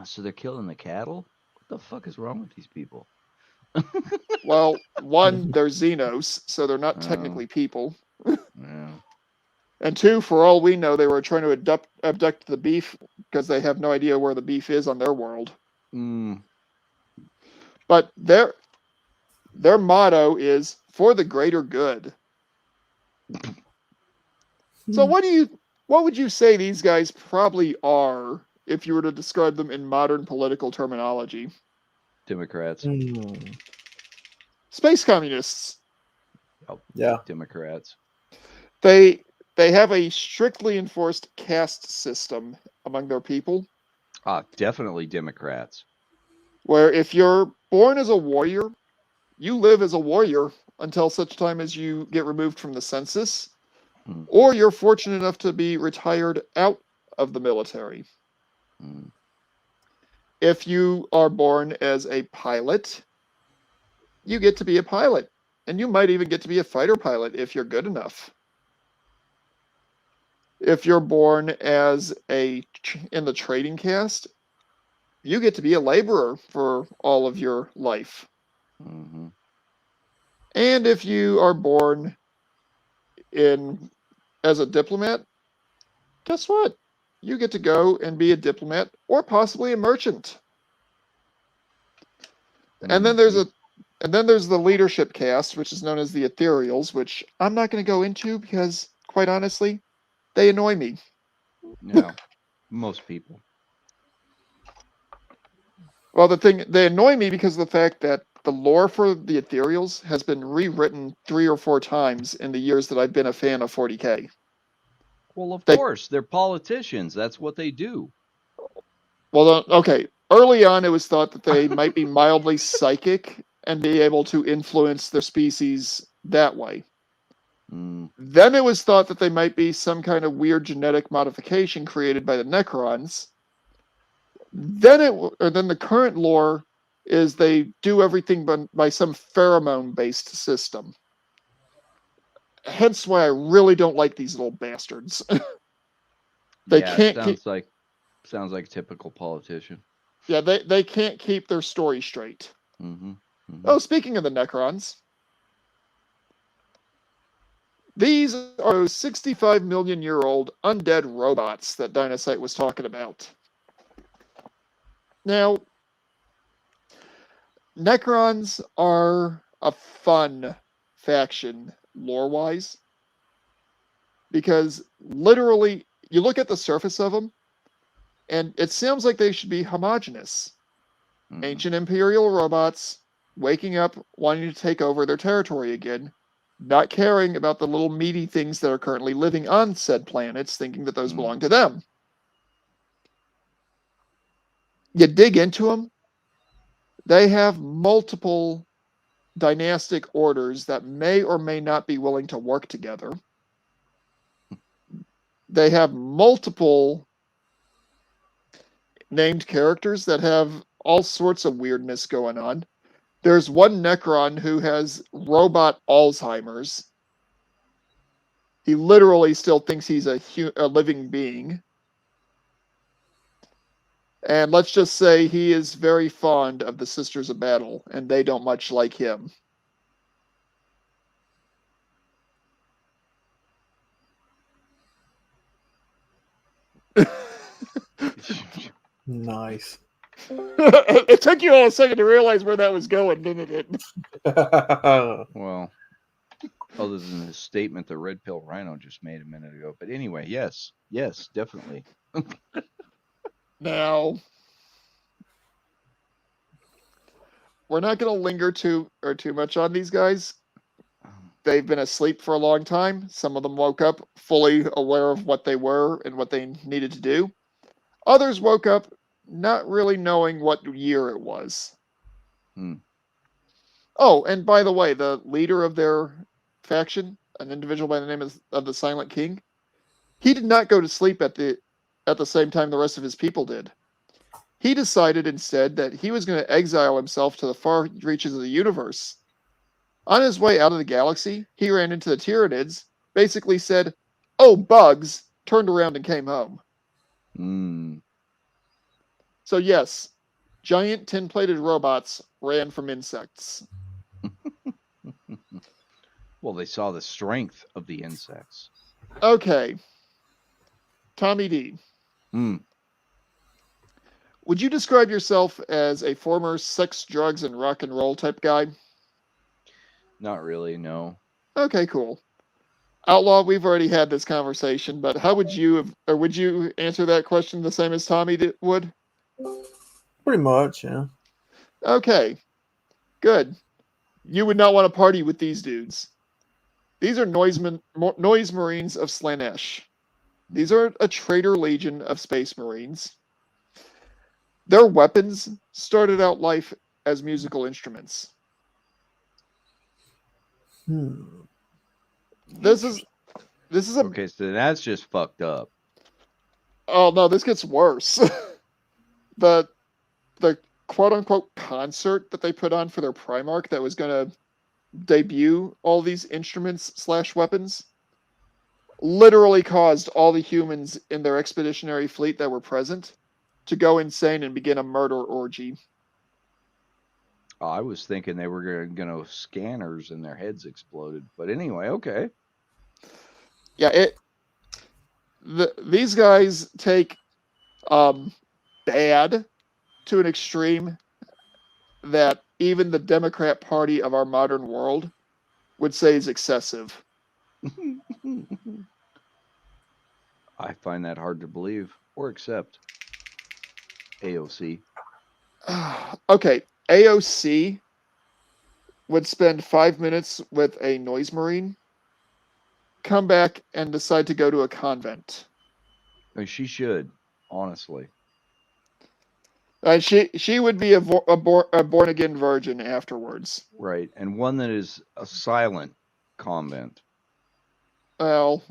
So they're killing the cattle? What the fuck is wrong with these people? Well, one, they're Xenos, so they're not technically people. Yeah. And two, for all we know, they were trying to abduct the beef because they have no idea where the beef is on their world. But their motto is for the greater good. So what would you say these guys probably are if you were to describe them in modern political terminology? Democrats. Space communists. Oh, Yeah. Democrats. They have a strictly enforced caste system among their people. Definitely Democrats. Where if you're born as a warrior, you live as a warrior until such time as you get removed from the census, or you're fortunate enough to be retired out of the military. If you are born as a pilot, you get to be a pilot, and you might even get to be a fighter pilot if you're good enough. If you're born as in the trading caste, you get to be a laborer for all of your life. Mm-hmm. And if you are born as a diplomat, guess what? You get to go and be a diplomat or possibly a merchant. And then there's the leadership caste, which is known as the ethereals, which I'm not going to go into because, quite honestly, they annoy me. No, most people. Well, they annoy me because of the fact that the lore for the ethereals has been rewritten 3 or 4 times in the years that I've been a fan of 40K. Well, of course, they're politicians. That's what they do. Well, okay. Early on, it was thought that they might be mildly psychic and be able to influence their species that way. Then it was thought that they might be some kind of weird genetic modification created by the Necrons. Then the current lore is they do everything by some pheromone-based system. Hence why I really don't like these little bastards. Sounds like a typical politician. Yeah, they can't keep their story straight. Oh, speaking of the Necrons, these are those 65 million year old undead robots that Dinocyte was talking about. Now, Necrons are a fun faction lore-wise because literally you look at the surface of them and it sounds like they should be homogenous. Ancient Imperial robots waking up, wanting to take over their territory again, not caring about the little meaty things that are currently living on said planets, thinking that those belong to them. You dig into them, they have multiple dynastic orders that may or may not be willing to work together. They have multiple named characters that have all sorts of weirdness going on. There's one Necron who has robot Alzheimer's. He literally still thinks he's a living being. And let's just say he is very fond of the Sisters of Battle, and they don't much like him. Nice. It took you all a second to realize where that was going, didn't it? Well, other than the statement the Red Pill Rhino just made a minute ago. But anyway, yes, definitely. Now, we're not going to linger too much on these guys. They've been asleep for a long time. Some of them woke up fully aware of what they were and what they needed to do. Others woke up not really knowing what year it was. Oh, and by the way, the leader of their faction, an individual by the name of the Silent King, he did not go to sleep at the same time the rest of his people did. He decided instead that he was going to exile himself to the far reaches of the universe. On his way out of the galaxy, he ran into the Tyranids, basically said, "Oh, bugs," turned around and came home. So yes, giant tin-plated robots ran from insects. Well, they saw the strength of the insects. Okay. Tommy D. Would you describe yourself as a former sex, drugs, and rock and roll type guy? Not really, no. Okay, cool. Outlaw, we've already had this conversation, but how would you answer that question the same as Tommy would? Pretty much, yeah. Okay, good. You would not want to party with these dudes. These are noise marines of Slanesh. These are a traitor legion of space marines. Their weapons started out life as musical instruments. This is a Okay, so that's just fucked up. Oh no, this gets worse. the quote unquote concert that they put on for their Primarch that was gonna debut all these instruments / weapons literally caused all the humans in their expeditionary fleet that were present to go insane and begin a murder orgy. I was thinking they were gonna scanners and their heads exploded. But anyway, okay. Yeah, these guys take bad to an extreme that even the Democrat Party of our modern world would say is excessive. I find that hard to believe or accept. AOC. Okay, AOC would spend 5 minutes with a noise marine, come back and decide to go to a convent. She should, honestly. And she would be a born again virgin afterwards. Right, and one that is a silent convent. Well,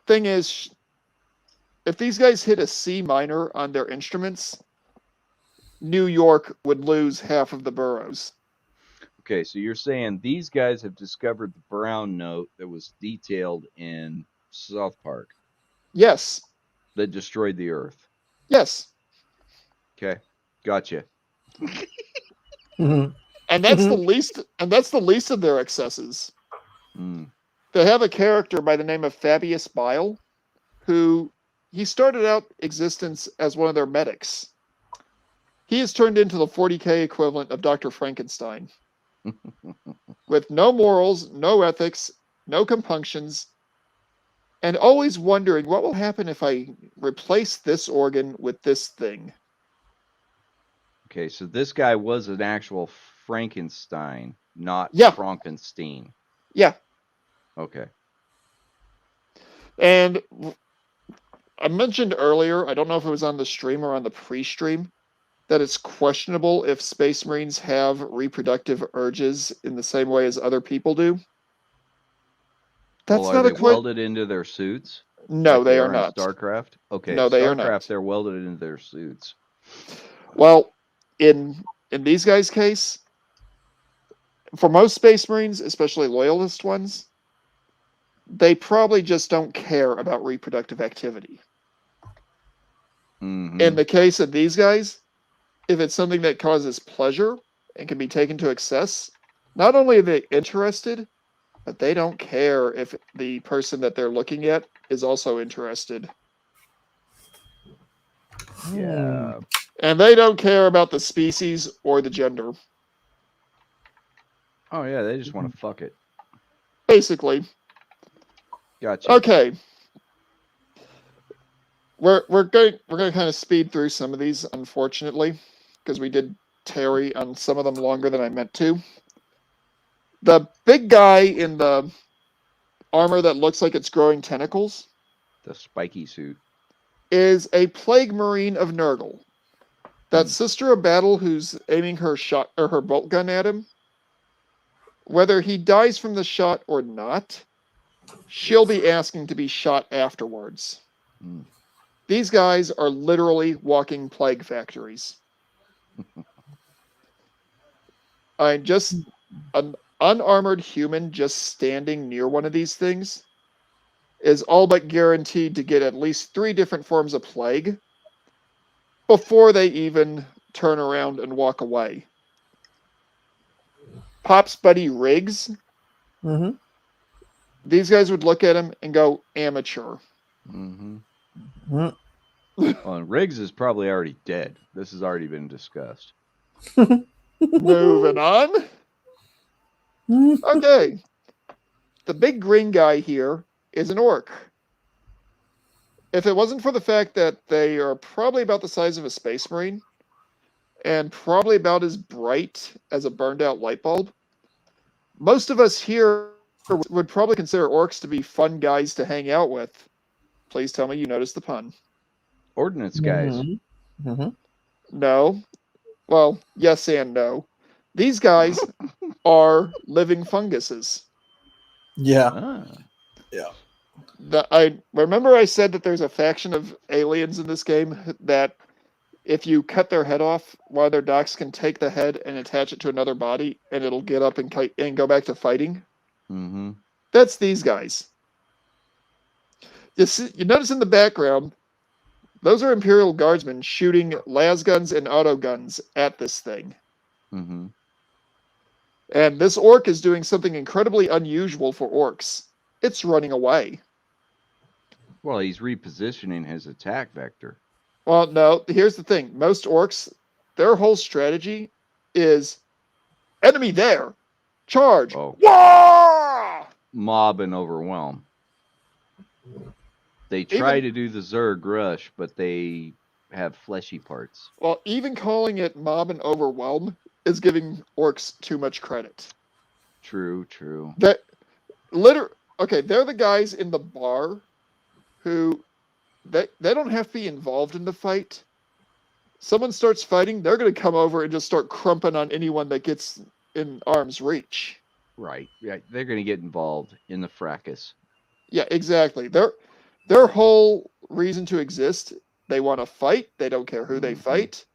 thing is, if these guys hit a C minor on their instruments, New York would lose half of the boroughs. Okay, so you're saying these guys have discovered the brown note that was detailed in South Park Yes. that destroyed the Earth. Yes. Okay, gotcha. And that's the least. And that's the least of their excesses. They have a character by the name of Fabius Bile, who he started out existence as one of their medics. He is turned into the 40K equivalent of Dr. Frankenstein. With no morals, no ethics, no compunctions, and always wondering what will happen if I replace this organ with this thing. Okay, so this guy was an actual Frankenstein, not Frankenstein. Yeah. Okay. And I mentioned earlier, I don't know if it was on the stream or on the pre-stream, that it's questionable if Space Marines have reproductive urges in the same way as other people do. That's Well, are not they a welded into their suits? No, Like they are in not. StarCraft? Okay, No, they are StarCraft, not. they're welded into their suits. Well, in these guys' case, for most Space Marines, especially loyalist ones, they probably just don't care about reproductive activity. Mm-hmm. In the case of these guys, if it's something that causes pleasure and can be taken to excess, not only are they interested, but they don't care if the person that they're looking at is also interested. Yeah. And they don't care about the species or the gender. Oh yeah, they just want to fuck it. Basically. Gotcha. Okay. We're going to kind of speed through some of these, unfortunately, because we did tarry on some of them longer than I meant to. The big guy in the armor that looks like it's growing tentacles The spiky suit. is a plague marine of Nurgle. That sister of battle who's aiming her shot or her bolt gun at him. Whether he dies from the shot or not, she'll be asking to be shot afterwards. Mm. These guys are literally walking plague factories. Just an unarmored human just standing near one of these things is all but guaranteed to get at least 3 different forms of plague before they even turn around and walk away. Pop's buddy Riggs, Mm-hmm. these guys would look at him and go, amateur. Mm-hmm. Mm-hmm. Well, and Riggs is probably already dead. This has already been discussed. Moving on. Okay. The big green guy here is an orc. If it wasn't for the fact that they are probably about the size of a space marine and probably about as bright as a burned out light bulb, most of us here would probably consider orcs to be fun guys to hang out with. Please tell me you noticed the pun. Ordnance guys. Mm-hmm. Mm-hmm. No. Well, yes and no. These guys are living funguses. Yeah. Ah. Yeah. I remember I said that there's a faction of aliens in this game that if you cut their head off, one of their docs can take the head and attach it to another body, and it'll get up and go back to fighting. Mm-hmm. That's these guys. You notice in the background, those are Imperial Guardsmen shooting las guns and auto guns at this thing. Mm-hmm. And this orc is doing something incredibly unusual for orcs. It's running away. Well, he's repositioning his attack vector. Well, no, here's the thing. Most orcs, their whole strategy is enemy there. Charge. Oh. Wah! Mob and overwhelm. They try to do the Zerg rush, but they have fleshy parts. Well, even calling it mob and overwhelm is giving orcs too much credit. True. Okay, they're the guys in the bar who they don't have to be involved in the fight. Someone starts fighting, they're going to come over and just start crumping on anyone that gets in arm's reach. Right. Yeah, they're going to get involved in the fracas. Yeah, exactly. Their whole reason to exist, they want to fight. They don't care who they fight.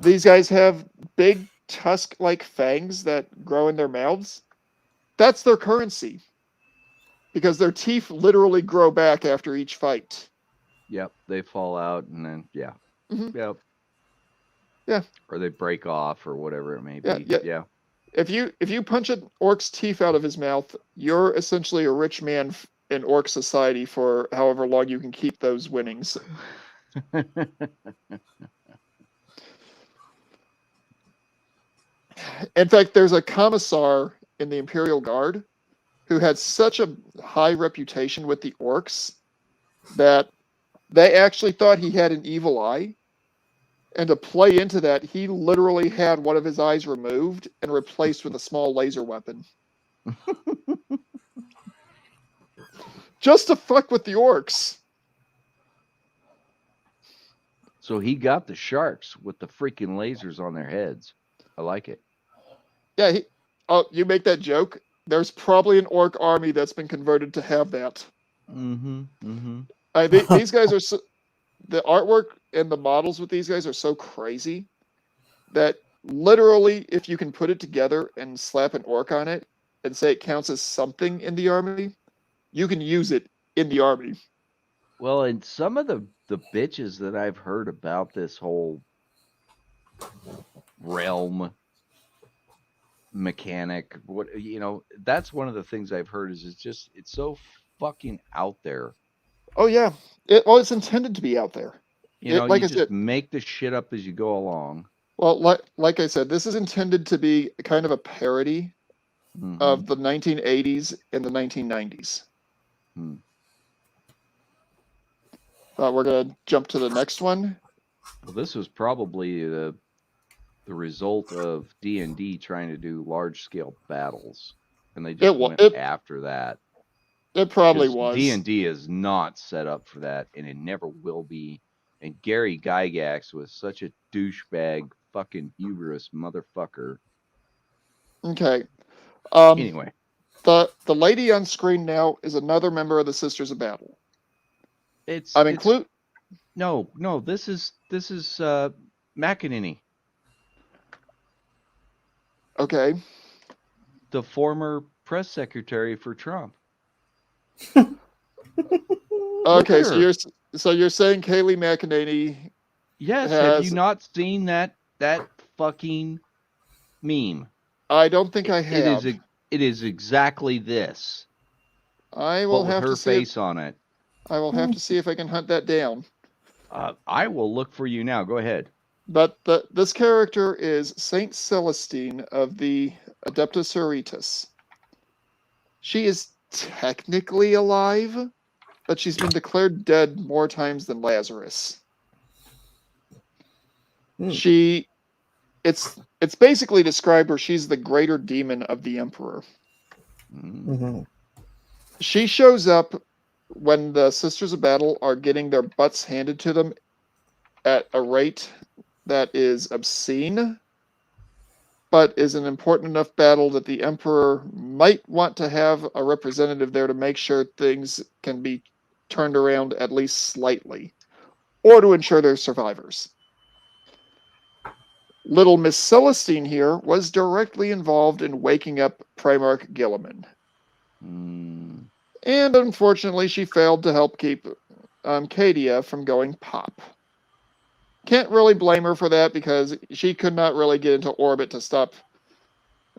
These guys have big tusk-like fangs that grow in their mouths. That's their currency. Because their teeth literally grow back after each fight. Yep, they fall out and then Mm-hmm. Yep. Yeah. Or they break off or whatever it may Yeah, be. yeah. Yeah. If you punch an orc's teeth out of his mouth, you're essentially a rich man in orc society for however long you can keep those winnings. In fact, there's a commissar in the Imperial Guard who had such a high reputation with the orcs that they actually thought he had an evil eye. And to play into that, he literally had one of his eyes removed and replaced with a small laser weapon. Just to fuck with the orcs. So he got the sharks with the freaking lasers on their heads. I like it. Yeah, you make that joke. There's probably an orc army that's been converted to have that. Mm-hmm. Mm-hmm. These guys are the artwork and the models with these guys are so crazy that literally, if you can put it together and slap an orc on it and say it counts as something in the army, you can use it in the army. Well, and some of the bitches that I've heard about this whole realm mechanic, that's one of the things I've heard is it's so fucking out there. Oh yeah, it's intended to be out there. Like You I just said, make the shit up as you go along. well, like I said, this is intended to be kind of a parody of the 1980s and the 1990s. Hmm. We're gonna jump to the next one. Well, this was probably the result of D&D trying to do large scale battles, and they just went after that. It probably was. D&D is not set up for that, and it never will be. And Gary Gygax was such a douchebag, fucking hubris motherfucker. Okay. Anyway, the lady on screen now is another member of the Sisters of Battle. No, this is McEnany. Okay. The former press secretary for Trump. Okay, so you're saying Kayleigh McEnany? Yes. Have you not seen that fucking meme? I don't think I have. It is exactly this. I will have to see her face on it. I will have to see if I can hunt that down. I will look for you now. Go ahead. But this character is Saint Celestine of the Adeptus Sororitas. She is technically alive, but she's been declared dead more times than Lazarus. It's basically described where she's the greater demon of the Emperor. Mm-hmm. She shows up when the Sisters of Battle are getting their butts handed to them at a rate that is obscene, but is an important enough battle that the Emperor might want to have a representative there to make sure things can be turned around at least slightly, or to ensure there's survivors. Little Miss Celestine here was directly involved in waking up Primarch Gilliman. And unfortunately, she failed to help keep Cadia from going pop. Can't really blame her for that because she could not really get into orbit to stop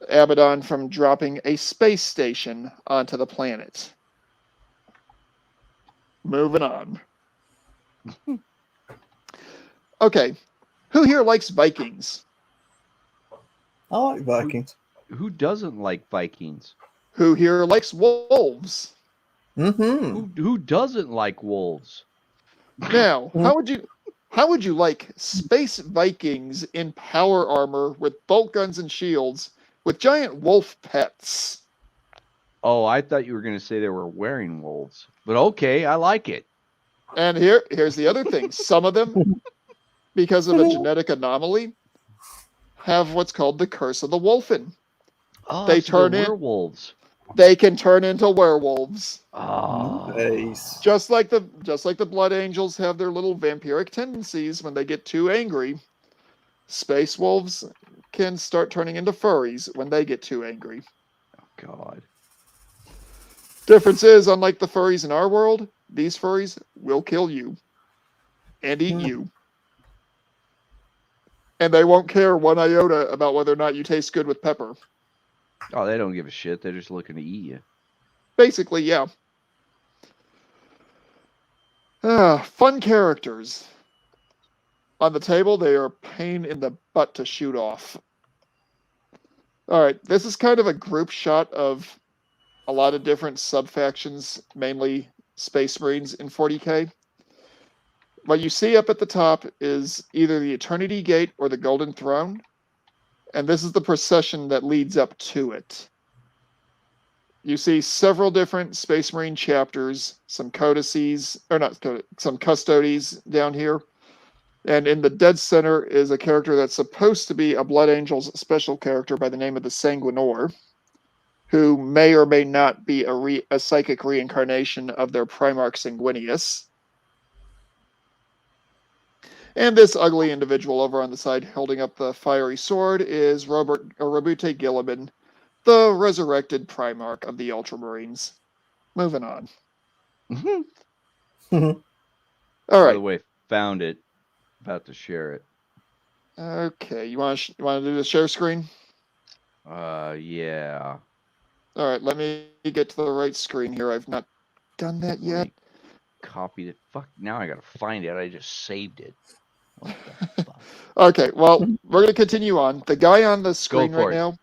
Abaddon from dropping a space station onto the planet. Moving on. Okay. Who here likes Vikings? I like Vikings. Who doesn't like Vikings? Who here likes wolves? Mm-hmm. Who doesn't like wolves? Now, how would you like space Vikings in power armor with bolt guns and shields with giant wolf pets? Oh, I thought you were going to say they were wearing wolves. But okay, I like it. And here's the other thing. Some of them, because of a genetic anomaly, have what's called the curse of the Wolfen. Oh, they turn into werewolves. They can turn into werewolves. Oh, nice. Just like the Blood Angels have their little vampiric tendencies when they get too angry. Space wolves can start turning into furries when they get too angry. Oh, God. Difference is, unlike the furries in our world, these furries will kill you and eat you. And they won't care one iota about whether or not you taste good with pepper. Oh, they don't give a shit. They're just looking to eat you. Basically, yeah. Fun characters. On the table, they are a pain in the butt to shoot off. Alright, this is kind of a group shot of a lot of different sub-factions, mainly Space Marines in 40k. What you see up at the top is either the Eternity Gate or the Golden Throne, and this is the procession that leads up to it. You see several different Space Marine chapters, some codices, or not, some custodies down here. And in the dead center is a character that's supposed to be a Blood Angels special character by the name of the Sanguinor, who may or may not be a psychic reincarnation of their Primarch Sanguinius. And this ugly individual over on the side holding up the fiery sword is Robute Gilliman, the resurrected Primarch of the Ultramarines. Moving on. All By right. the way, found it. About to share it. Okay, you want to do the share screen? Yeah. All right, let me get to the right screen here. I've not done that yet. Copied it. Fuck, now I gotta find it. I just saved it. What the fuck? Okay, well, we're going to continue on. The guy on the screen for right it. now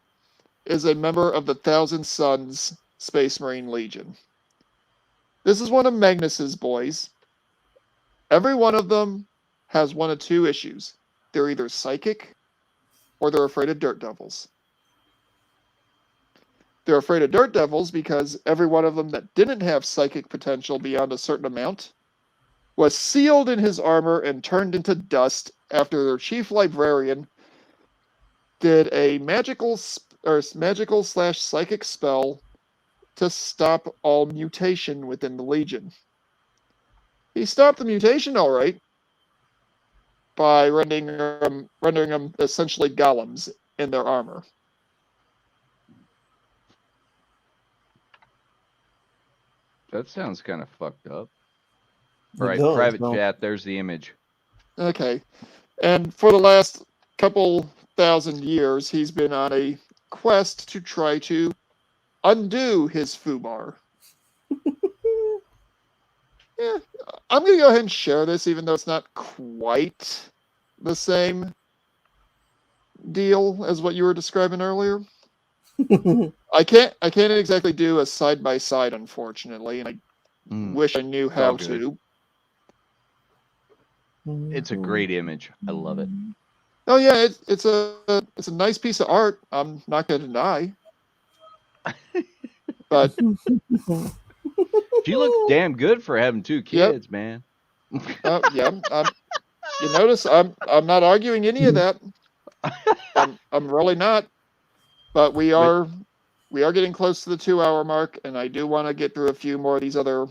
is a member of the Thousand Suns Space Marine Legion. This is one of Magnus's boys. Every one of them has one of two issues. They're either psychic or they're afraid of dirt devils. They're afraid of dirt devils because every one of them that didn't have psychic potential beyond a certain amount was sealed in his armor and turned into dust after their chief librarian did a magical / psychic spell to stop all mutation within the Legion. He stopped the mutation all right by rendering them essentially golems in their armor. That sounds kind of fucked up. It All right, does, private don't- chat. There's the image. Okay. And for the last couple thousand years, he's been on a quest to try to undo his foobar. Yeah, I'm going to go ahead and share this, even though it's not quite the same deal as what you were describing earlier. I can't exactly do a side by side, unfortunately, and I wish I knew It's all how good. to. It's a great image. I love it. Oh yeah, it's a nice piece of art. I'm not going to deny. But She looks damn good for having two Yep. kids, man. yeah, you notice I'm not arguing any of that. I'm really not. But we are getting close to the 2-hour mark, and I do want to get through a few more of these other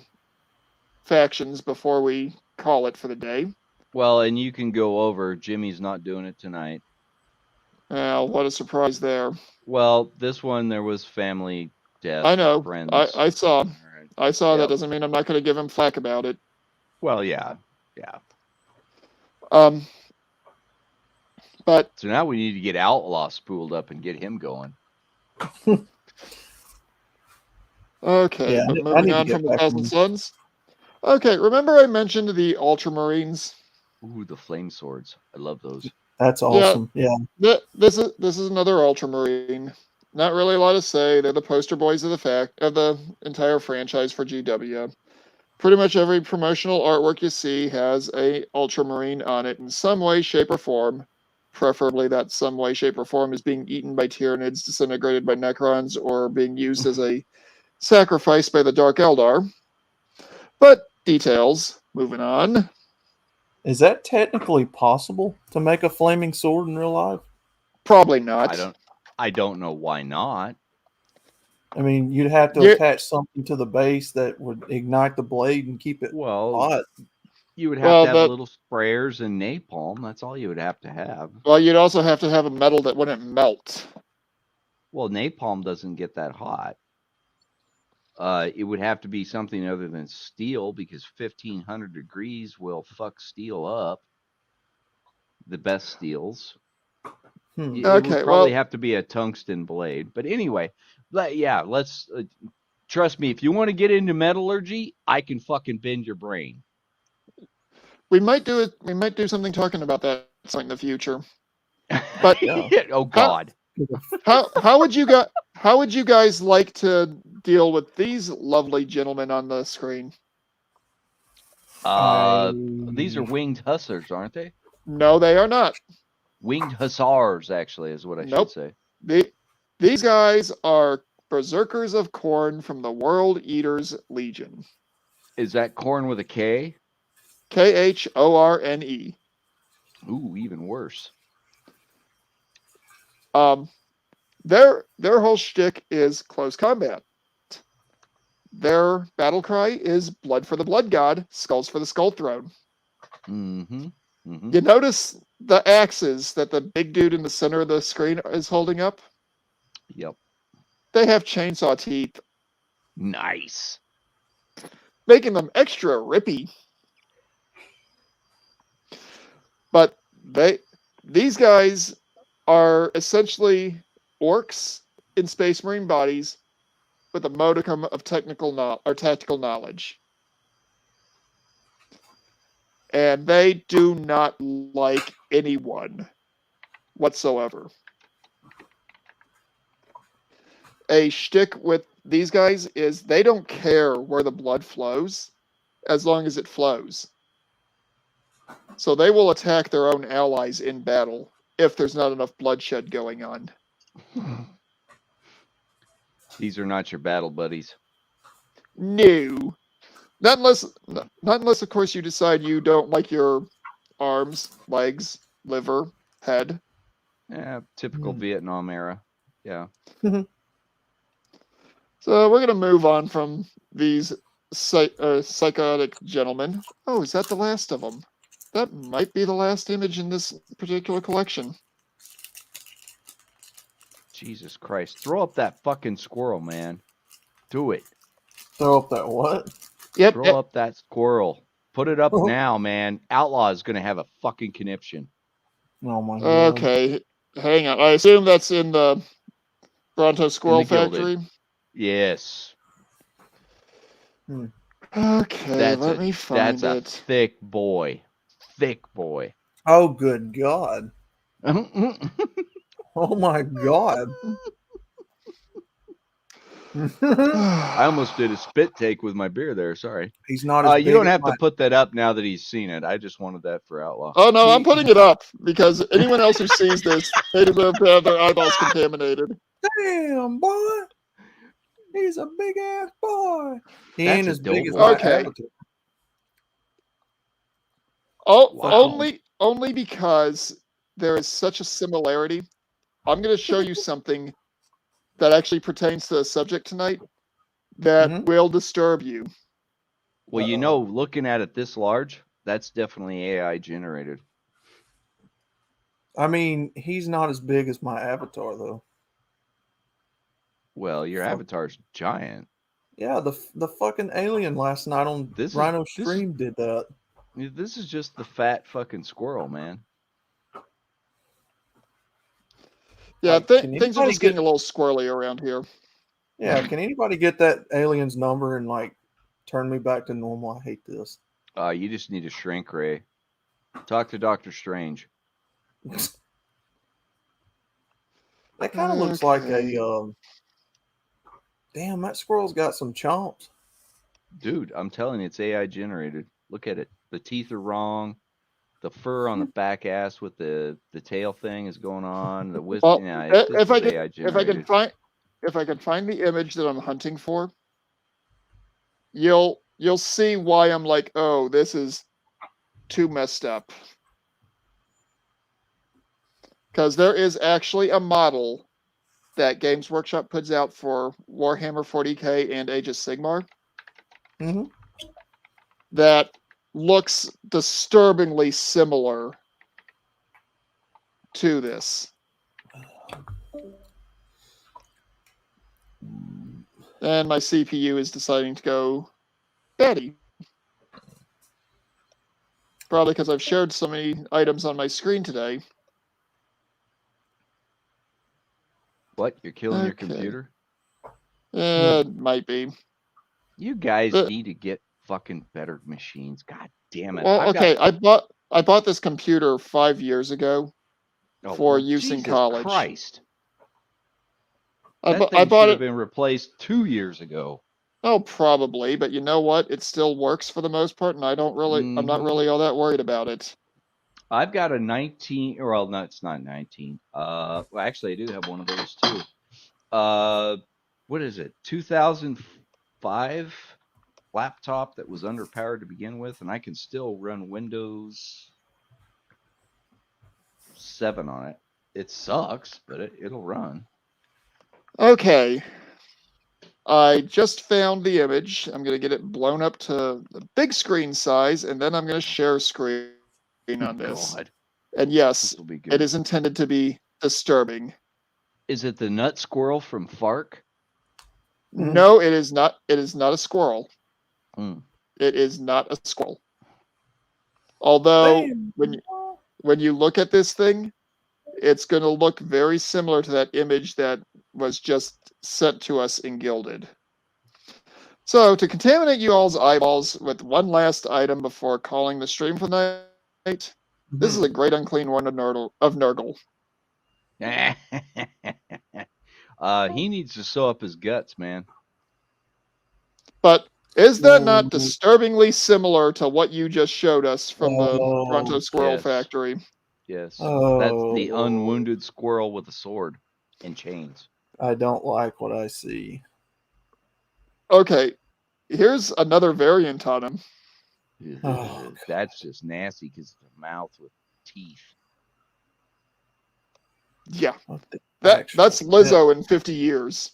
factions before we call it for the day. Well, and you can go over. Jimmy's not doing it tonight. Well, what a surprise there. Well, this one there was family death. I know. Friends. I saw. All right. I saw. Yep. That doesn't mean I'm not going to give him flack about it. Well, yeah. But So now we need to get Outlaw spooled up and get him going. okay, Yeah, but I need moving to on get from the back Thousand on- Suns. Okay, remember I mentioned the Ultramarines? Ooh, the flame swords. I love those. That's awesome. Yeah. This is another Ultramarine. Not really a lot to say. They're the poster boys of the entire franchise for GW. Pretty much every promotional artwork you see has a Ultramarine on it in some way, shape, or form. Preferably that some way, shape, or form is being eaten by Tyranids, disintegrated by Necrons, or being used as a sacrifice by the Dark Eldar. But details. Moving on. Is that technically possible to make a flaming sword in real life? Probably not. I don't know why not. I mean, you'd have to Yeah. attach something to the base that would ignite the blade and keep it Well, hot. you would Well, have to have that- little sprayers and napalm. That's all you would have to have. Well, you'd also have to have a metal that wouldn't melt. Well, napalm doesn't get that hot. It would have to be something other than steel because 1500 degrees will fuck steel up. The best steels. It Okay, would probably have to be a tungsten blade. But anyway, let's trust me. If you want to get into metallurgy, I can fucking bend your brain. We might do it. We might do something talking about that in the future. But Yeah. Oh God. how would you guys like to deal with these lovely gentlemen on the screen? These are winged hussars, aren't they? No, they are not. Winged hussars, actually, is what I Nope. should say. These guys are berserkers of Khorne from the World Eaters Legion. Is that corn with a K? Khorne. Ooh, even worse. Their whole shtick is close combat. Their battle cry is blood for the blood god, skulls for the skull throne. Mm-hmm. Mm-hmm. You notice the axes that the big dude in the center of the screen is holding up? Yep. They have chainsaw teeth, Nice. making them extra rippy. But these guys are essentially orcs in Space Marine bodies with a modicum of tactical knowledge. And they do not like anyone whatsoever. A shtick with these guys is they don't care where the blood flows as long as it flows. So they will attack their own allies in battle if there's not enough bloodshed going on. These are not your battle buddies. No. Not unless, of course, you decide you don't like your arms, legs, liver, head. Yeah, typical Vietnam era. Yeah. So we're going to move on from these psychotic gentlemen. Oh, is that the last of them? That might be the last image in this particular collection. Jesus Christ. Throw up that fucking squirrel, man. Do it. Throw up that what? Yep. Throw up that squirrel. Put it up now, man. Outlaw is going to have a fucking conniption. Oh my god. Okay, hang on. I assume that's in the Bronto Squirrel Factory. Yes. Okay, let me find it. That's a thick boy. Thick boy. Oh, good god. Oh my god. I almost did a spit take with my beer there. Sorry. He's not as big you don't as have to put that up now that he's seen it. I just wanted that for Outlaw. Oh no, I'm putting it up because anyone else who sees this, they deserve to have their eyeballs contaminated. Damn, boy. He's a big ass boy. He That's ain't as big as adorable. my Okay. avatar. Oh, Wow. only because there is such a similarity. I'm going to show you something that actually pertains to the subject tonight that will disturb you. Well, you know, looking at it this large, that's definitely AI generated. I mean, he's not as big as my avatar, though. Well, your avatar's giant. Yeah, the fucking alien last night on Rhino Stream did that. This is just the fat fucking squirrel, man. Yeah, things are just getting a little squirrely around here. Yeah, can anybody get that alien's number and like turn me back to normal? I hate this. You just need a shrink ray. Talk to Doctor Strange. That kind of looks like a damn, that squirrel's got some chomps. Dude, I'm telling you, it's AI generated. Look at it. The teeth are wrong. The fur on the back ass with the tail thing is going on. The wisp. Well, Yeah, if I can find the image that I'm hunting for, you'll see why I'm like, oh, this is too messed up. Because there is actually a model that Games Workshop puts out for Warhammer 40k and Age of Sigmar that looks disturbingly similar to this. And my CPU is deciding to go batty. Probably because I've shared so many items on my screen today. What? You're killing your computer? It might be. You guys need to get fucking better machines. God damn it. Well, I bought this computer 5 years ago for use in college. Christ. I That bought should it. have been replaced 2 years ago. Oh, probably, but you know what? It still works for the most part, and I'm not really all that worried about it. I've got a 19, well, no, it's not 19. Well, actually, I do have one of those too. What is it? 2005 laptop that was underpowered to begin with, and I can still run Windows 7 on it. It sucks, but it'll run. Okay. I just found the image. I'm going to get it blown up to the big screen size, and then I'm going to share screen on this. God, And yes, this will be good. it is intended to be disturbing. Is it the nut squirrel from Fark? No, it is not. It is not a squirrel. Mm. It is not a squirrel. Although, when you look at this thing, it's going to look very similar to that image that was just sent to us in Gilded. So, to contaminate you all's eyeballs with one last item before calling the stream for the night, this is a great unclean one of Nurgle. He needs to sew up his guts, man. But is that not disturbingly similar to what you just showed us from the Bronto Squirrel Yes. Factory? Yes. That's the unwounded squirrel with a sword and chains. I don't like what I see. Okay, here's another variant on him. Oh, That's just nasty because it's a mouth with teeth. Yeah, that's Lizzo in 50 years.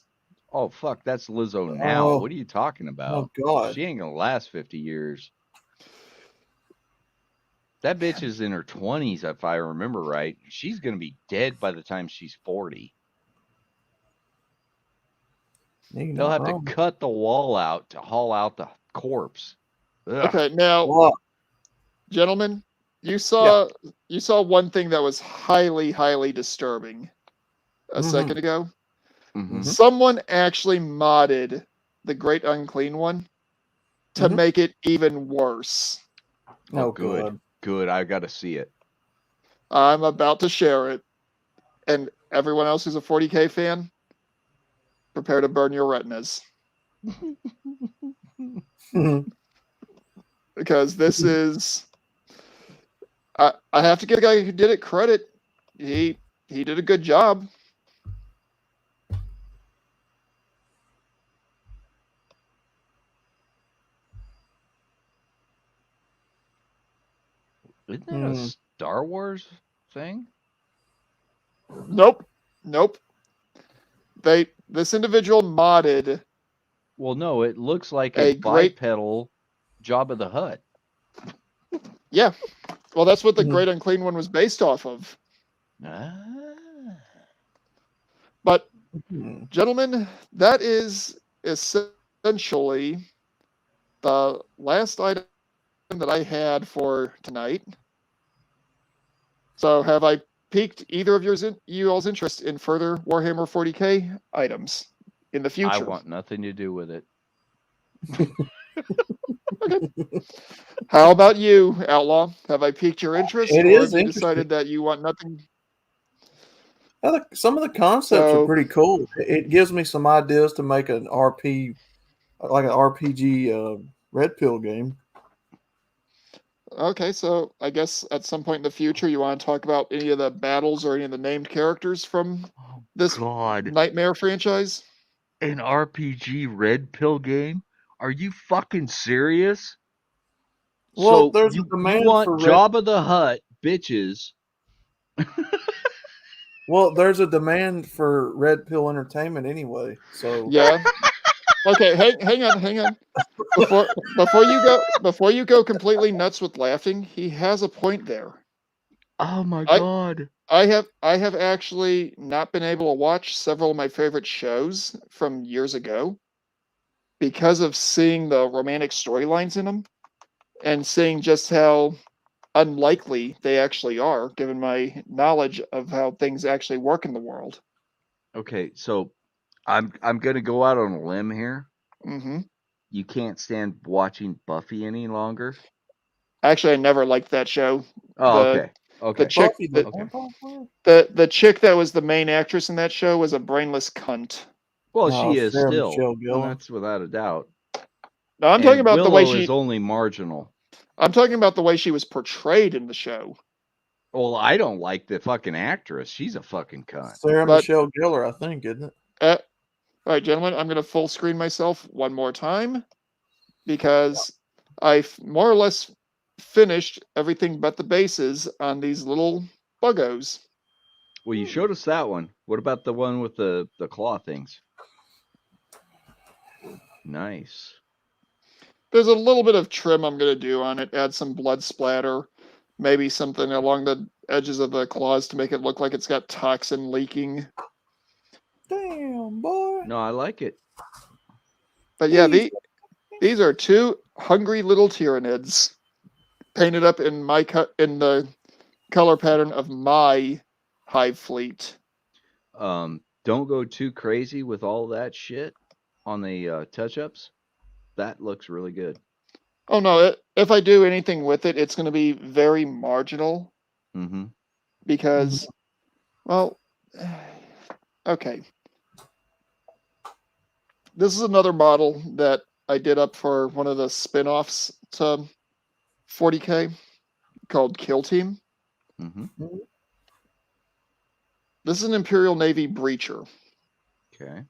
Oh, fuck, that's Lizzo now. Oh. What are you talking about? Oh, God. She ain't gonna last 50 years. That bitch is in her 20s, if I remember right. She's gonna be dead by the time she's 40. They'll have to cut the wall out to haul out the corpse. Ugh. Okay, now, gentlemen, you saw one thing that was highly, highly disturbing a second ago. Mm-hmm. Someone actually modded the Great Unclean One to make it even worse. Oh, good. Good. I got to see it. I'm about to share it. And everyone else who's a 40K fan, prepare to burn your retinas. Because this is... I have to give the guy who did it credit. He did a good job. Isn't that a Star Wars thing? Nope. This individual modded. Well, no, it looks like a bipedal Jabba the Hutt. Yeah. Well, that's what the Great Unclean One was based off of. But, gentlemen, that is essentially the last item that I had for tonight. So, have I piqued either of you all's interest in further Warhammer 40K items in the future? I want nothing to do with it. Okay. How about you, Outlaw? Have I piqued your interest, It or is have you decided that you want nothing? Some of the concepts are pretty cool. It gives me some ideas to make an RPG Red Pill game. Okay, so I guess at some point in the future you want to talk about any of the battles or any of the named characters from this Nightmare franchise? An RPG Red Pill game? Are you fucking serious? Well, so there's you a demand want for Jabba the Hutt, bitches. Well, there's a demand for Red Pill entertainment anyway. So yeah. Okay, hang on. Before you go completely nuts with laughing, he has a point there. Oh my god. I have actually not been able to watch several of my favorite shows from years ago because of seeing the romantic storylines in them and seeing just how unlikely they actually are, given my knowledge of how things actually work in the world. Okay, so I'm gonna go out on a limb here. Mm-hmm. You can't stand watching Buffy any longer. Actually, I never liked that show. Oh, okay. The chick that was the main actress in that show was a brainless cunt. Well, she is still. That's without a doubt. No, I'm talking about the way she is only marginal. I'm talking about the way she was portrayed in the show. Well, I don't like the fucking actress. She's a fucking cunt. Sarah Michelle Gellar, I think, isn't it? All right, gentlemen, I'm going to full screen myself one more time because I've more or less finished everything but the bases on these little buggos. Well, you showed us that one. What about the one with the claw things? Nice. There's a little bit of trim I'm going to do on it. Add some blood splatter. Maybe something along the edges of the claws to make it look like it's got toxin leaking. Damn, boy. No, I like it. But yeah, these are two hungry little Tyranids painted up in the color pattern of my hive fleet. Don't go too crazy with all that shit on the touch-ups. That looks really good. Oh no, if I do anything with it, it's going to be very marginal. Mm-hmm. Because, well, okay. This is another model that I did up for one of the spin-offs to 40K called Kill Team. Mm-hmm. This is an Imperial Navy breacher. Okay.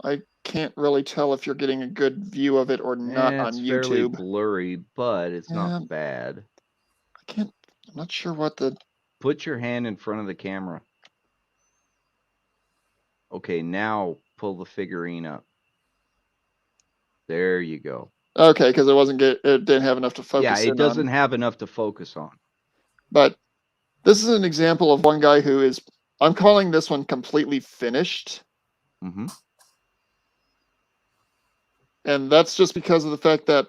I can't really tell if you're getting a good view of it or not on It's fairly YouTube. blurry, but it's Yeah. not bad. I'm not sure what the... Put your hand in front of the camera. Okay, now pull the figurine up. There you go. Okay, because it didn't have enough to focus Yeah, in it doesn't on. have enough to focus on. But this is an example of one guy who is... I'm calling this one completely finished. Mm-hmm. And that's just because of the fact that...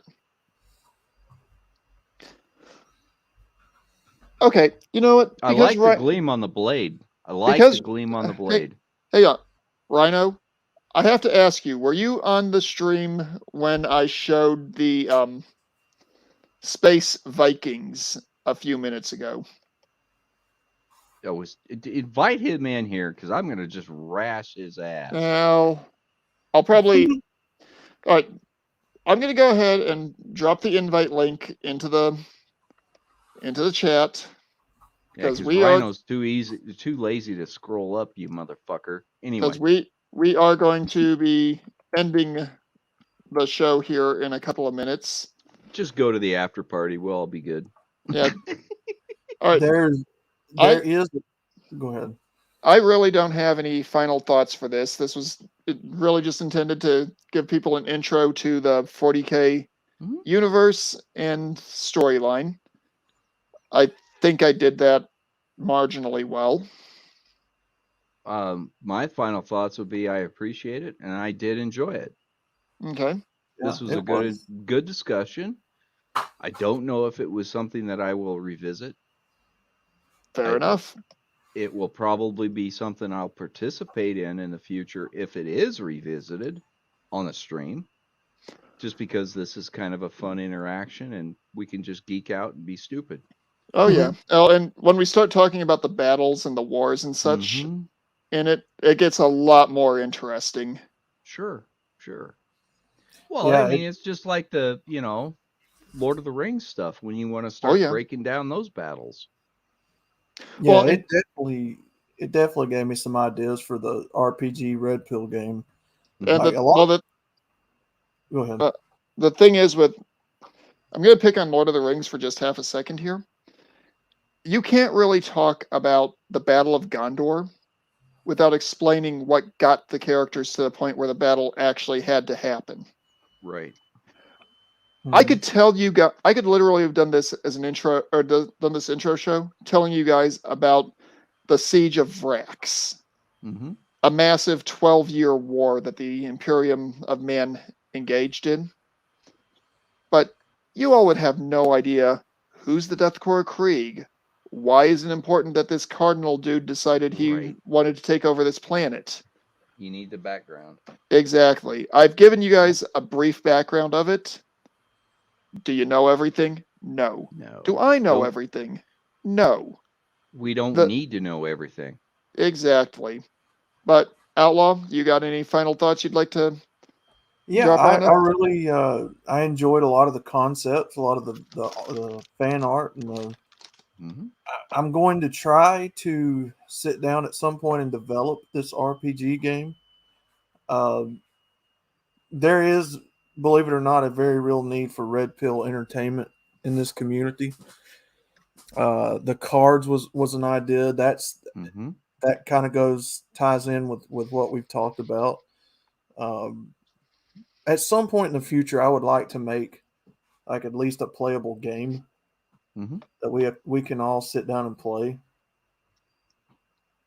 Okay, you know what? I like the gleam on the blade. Hey, Rhino, I have to ask you, were you on the stream when I showed the Space Vikings a few minutes ago? Invite him in here because I'm going to just rash his ass. Well, I'll probably... All right, I'm going to go ahead and drop the invite link into the chat. Yeah, because Rhino's too lazy to scroll up, you motherfucker. Anyway. Because we are going to be ending the show here in a couple of minutes. Just go to the after party. We'll all be good. Yeah. All right. There is. Go ahead. I really don't have any final thoughts for this. This was really just intended to give people an intro to the 40K universe and storyline. I think I did that marginally well. My final thoughts would be I appreciate it and I did enjoy it. Okay. This was a good discussion. I don't know if it was something that I will revisit. Fair enough. It will probably be something I'll participate in the future if it is revisited on a stream. Just because this is kind of a fun interaction and we can just geek out and be stupid. Oh, yeah. Oh, and when we start talking about the battles and the wars and such, in it gets a lot more interesting. Sure. Well, yeah, I mean, it's just like the, Lord of the Rings stuff when you want to start breaking down those battles. Yeah, well, it definitely gave me some ideas for the RPG Red Pill game. And go ahead. The thing is I'm going to pick on Lord of the Rings for just half a second here. You can't really talk about the Battle of Gondor without explaining what got the characters to the point where the battle actually had to happen. Right. I could tell you guys, I could literally have done this as an intro, or done this intro show, telling you guys about the Siege of Vrax, a massive 12-year war that the Imperium of Man engaged in. But you all would have no idea who's the Deathcore Krieg. Why is it important that this Cardinal dude decided he wanted to take over this planet? You need the background. Exactly. I've given you guys a brief background of it. Do you know everything? No. Do I know everything? No. We don't need to know everything. Exactly. But Outlaw, you got any final thoughts you'd like to drop on I really I enjoyed a lot of the concepts, a lot of the fan art, and I'm going to try to sit down at some point and develop this RPG game. There is, believe it or not, a very real need for red pill entertainment in this community. The cards was an idea. That's that kind of ties in with what we've talked about. At some point in the future, I would like to make like at least a playable game that we can all sit down and play.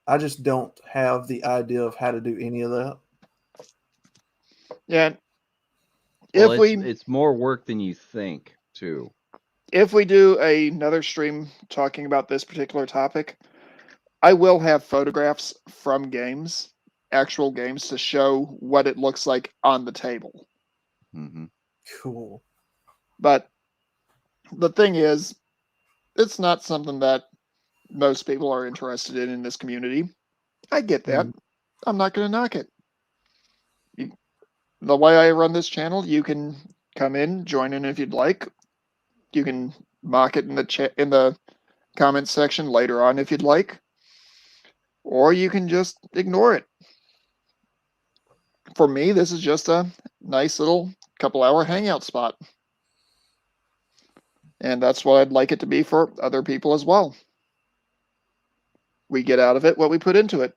I just don't have the idea of how to do any of that. Yeah. Well, it's more work than you think, too. If we do another stream talking about this particular topic, I will have photographs from games, actual games, to show what it looks like on the table. Mm-hmm. Cool. But the thing is, it's not something that most people are interested in this community. I get that. I'm not going to knock it. The way I run this channel, you can come in, join in if you'd like. You can mock it in the comments section later on if you'd like, or you can just ignore it. For me, this is just a nice little couple-hour hangout spot, and that's what I'd like it to be for other people as well. We get out of it what we put into it.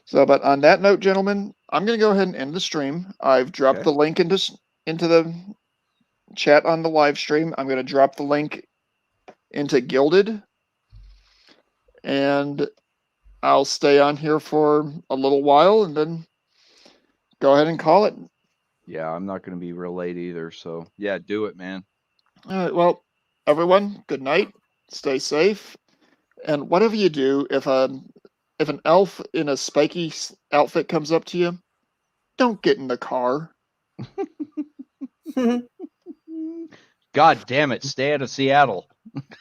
So, but on that note, gentlemen, I'm going to go ahead and end the stream. I've dropped the link into the chat on the live stream. I'm going to drop the link into Gilded, and I'll stay on here for a little while and then go ahead and call it. Yeah, I'm not going to be real late either, so yeah, do it, man. All right, well, everyone, good night. Stay safe, and whatever you do, if an elf in a spiky outfit comes up to you, don't get in the car. God damn it, stay out of Seattle.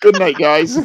Good night, guys.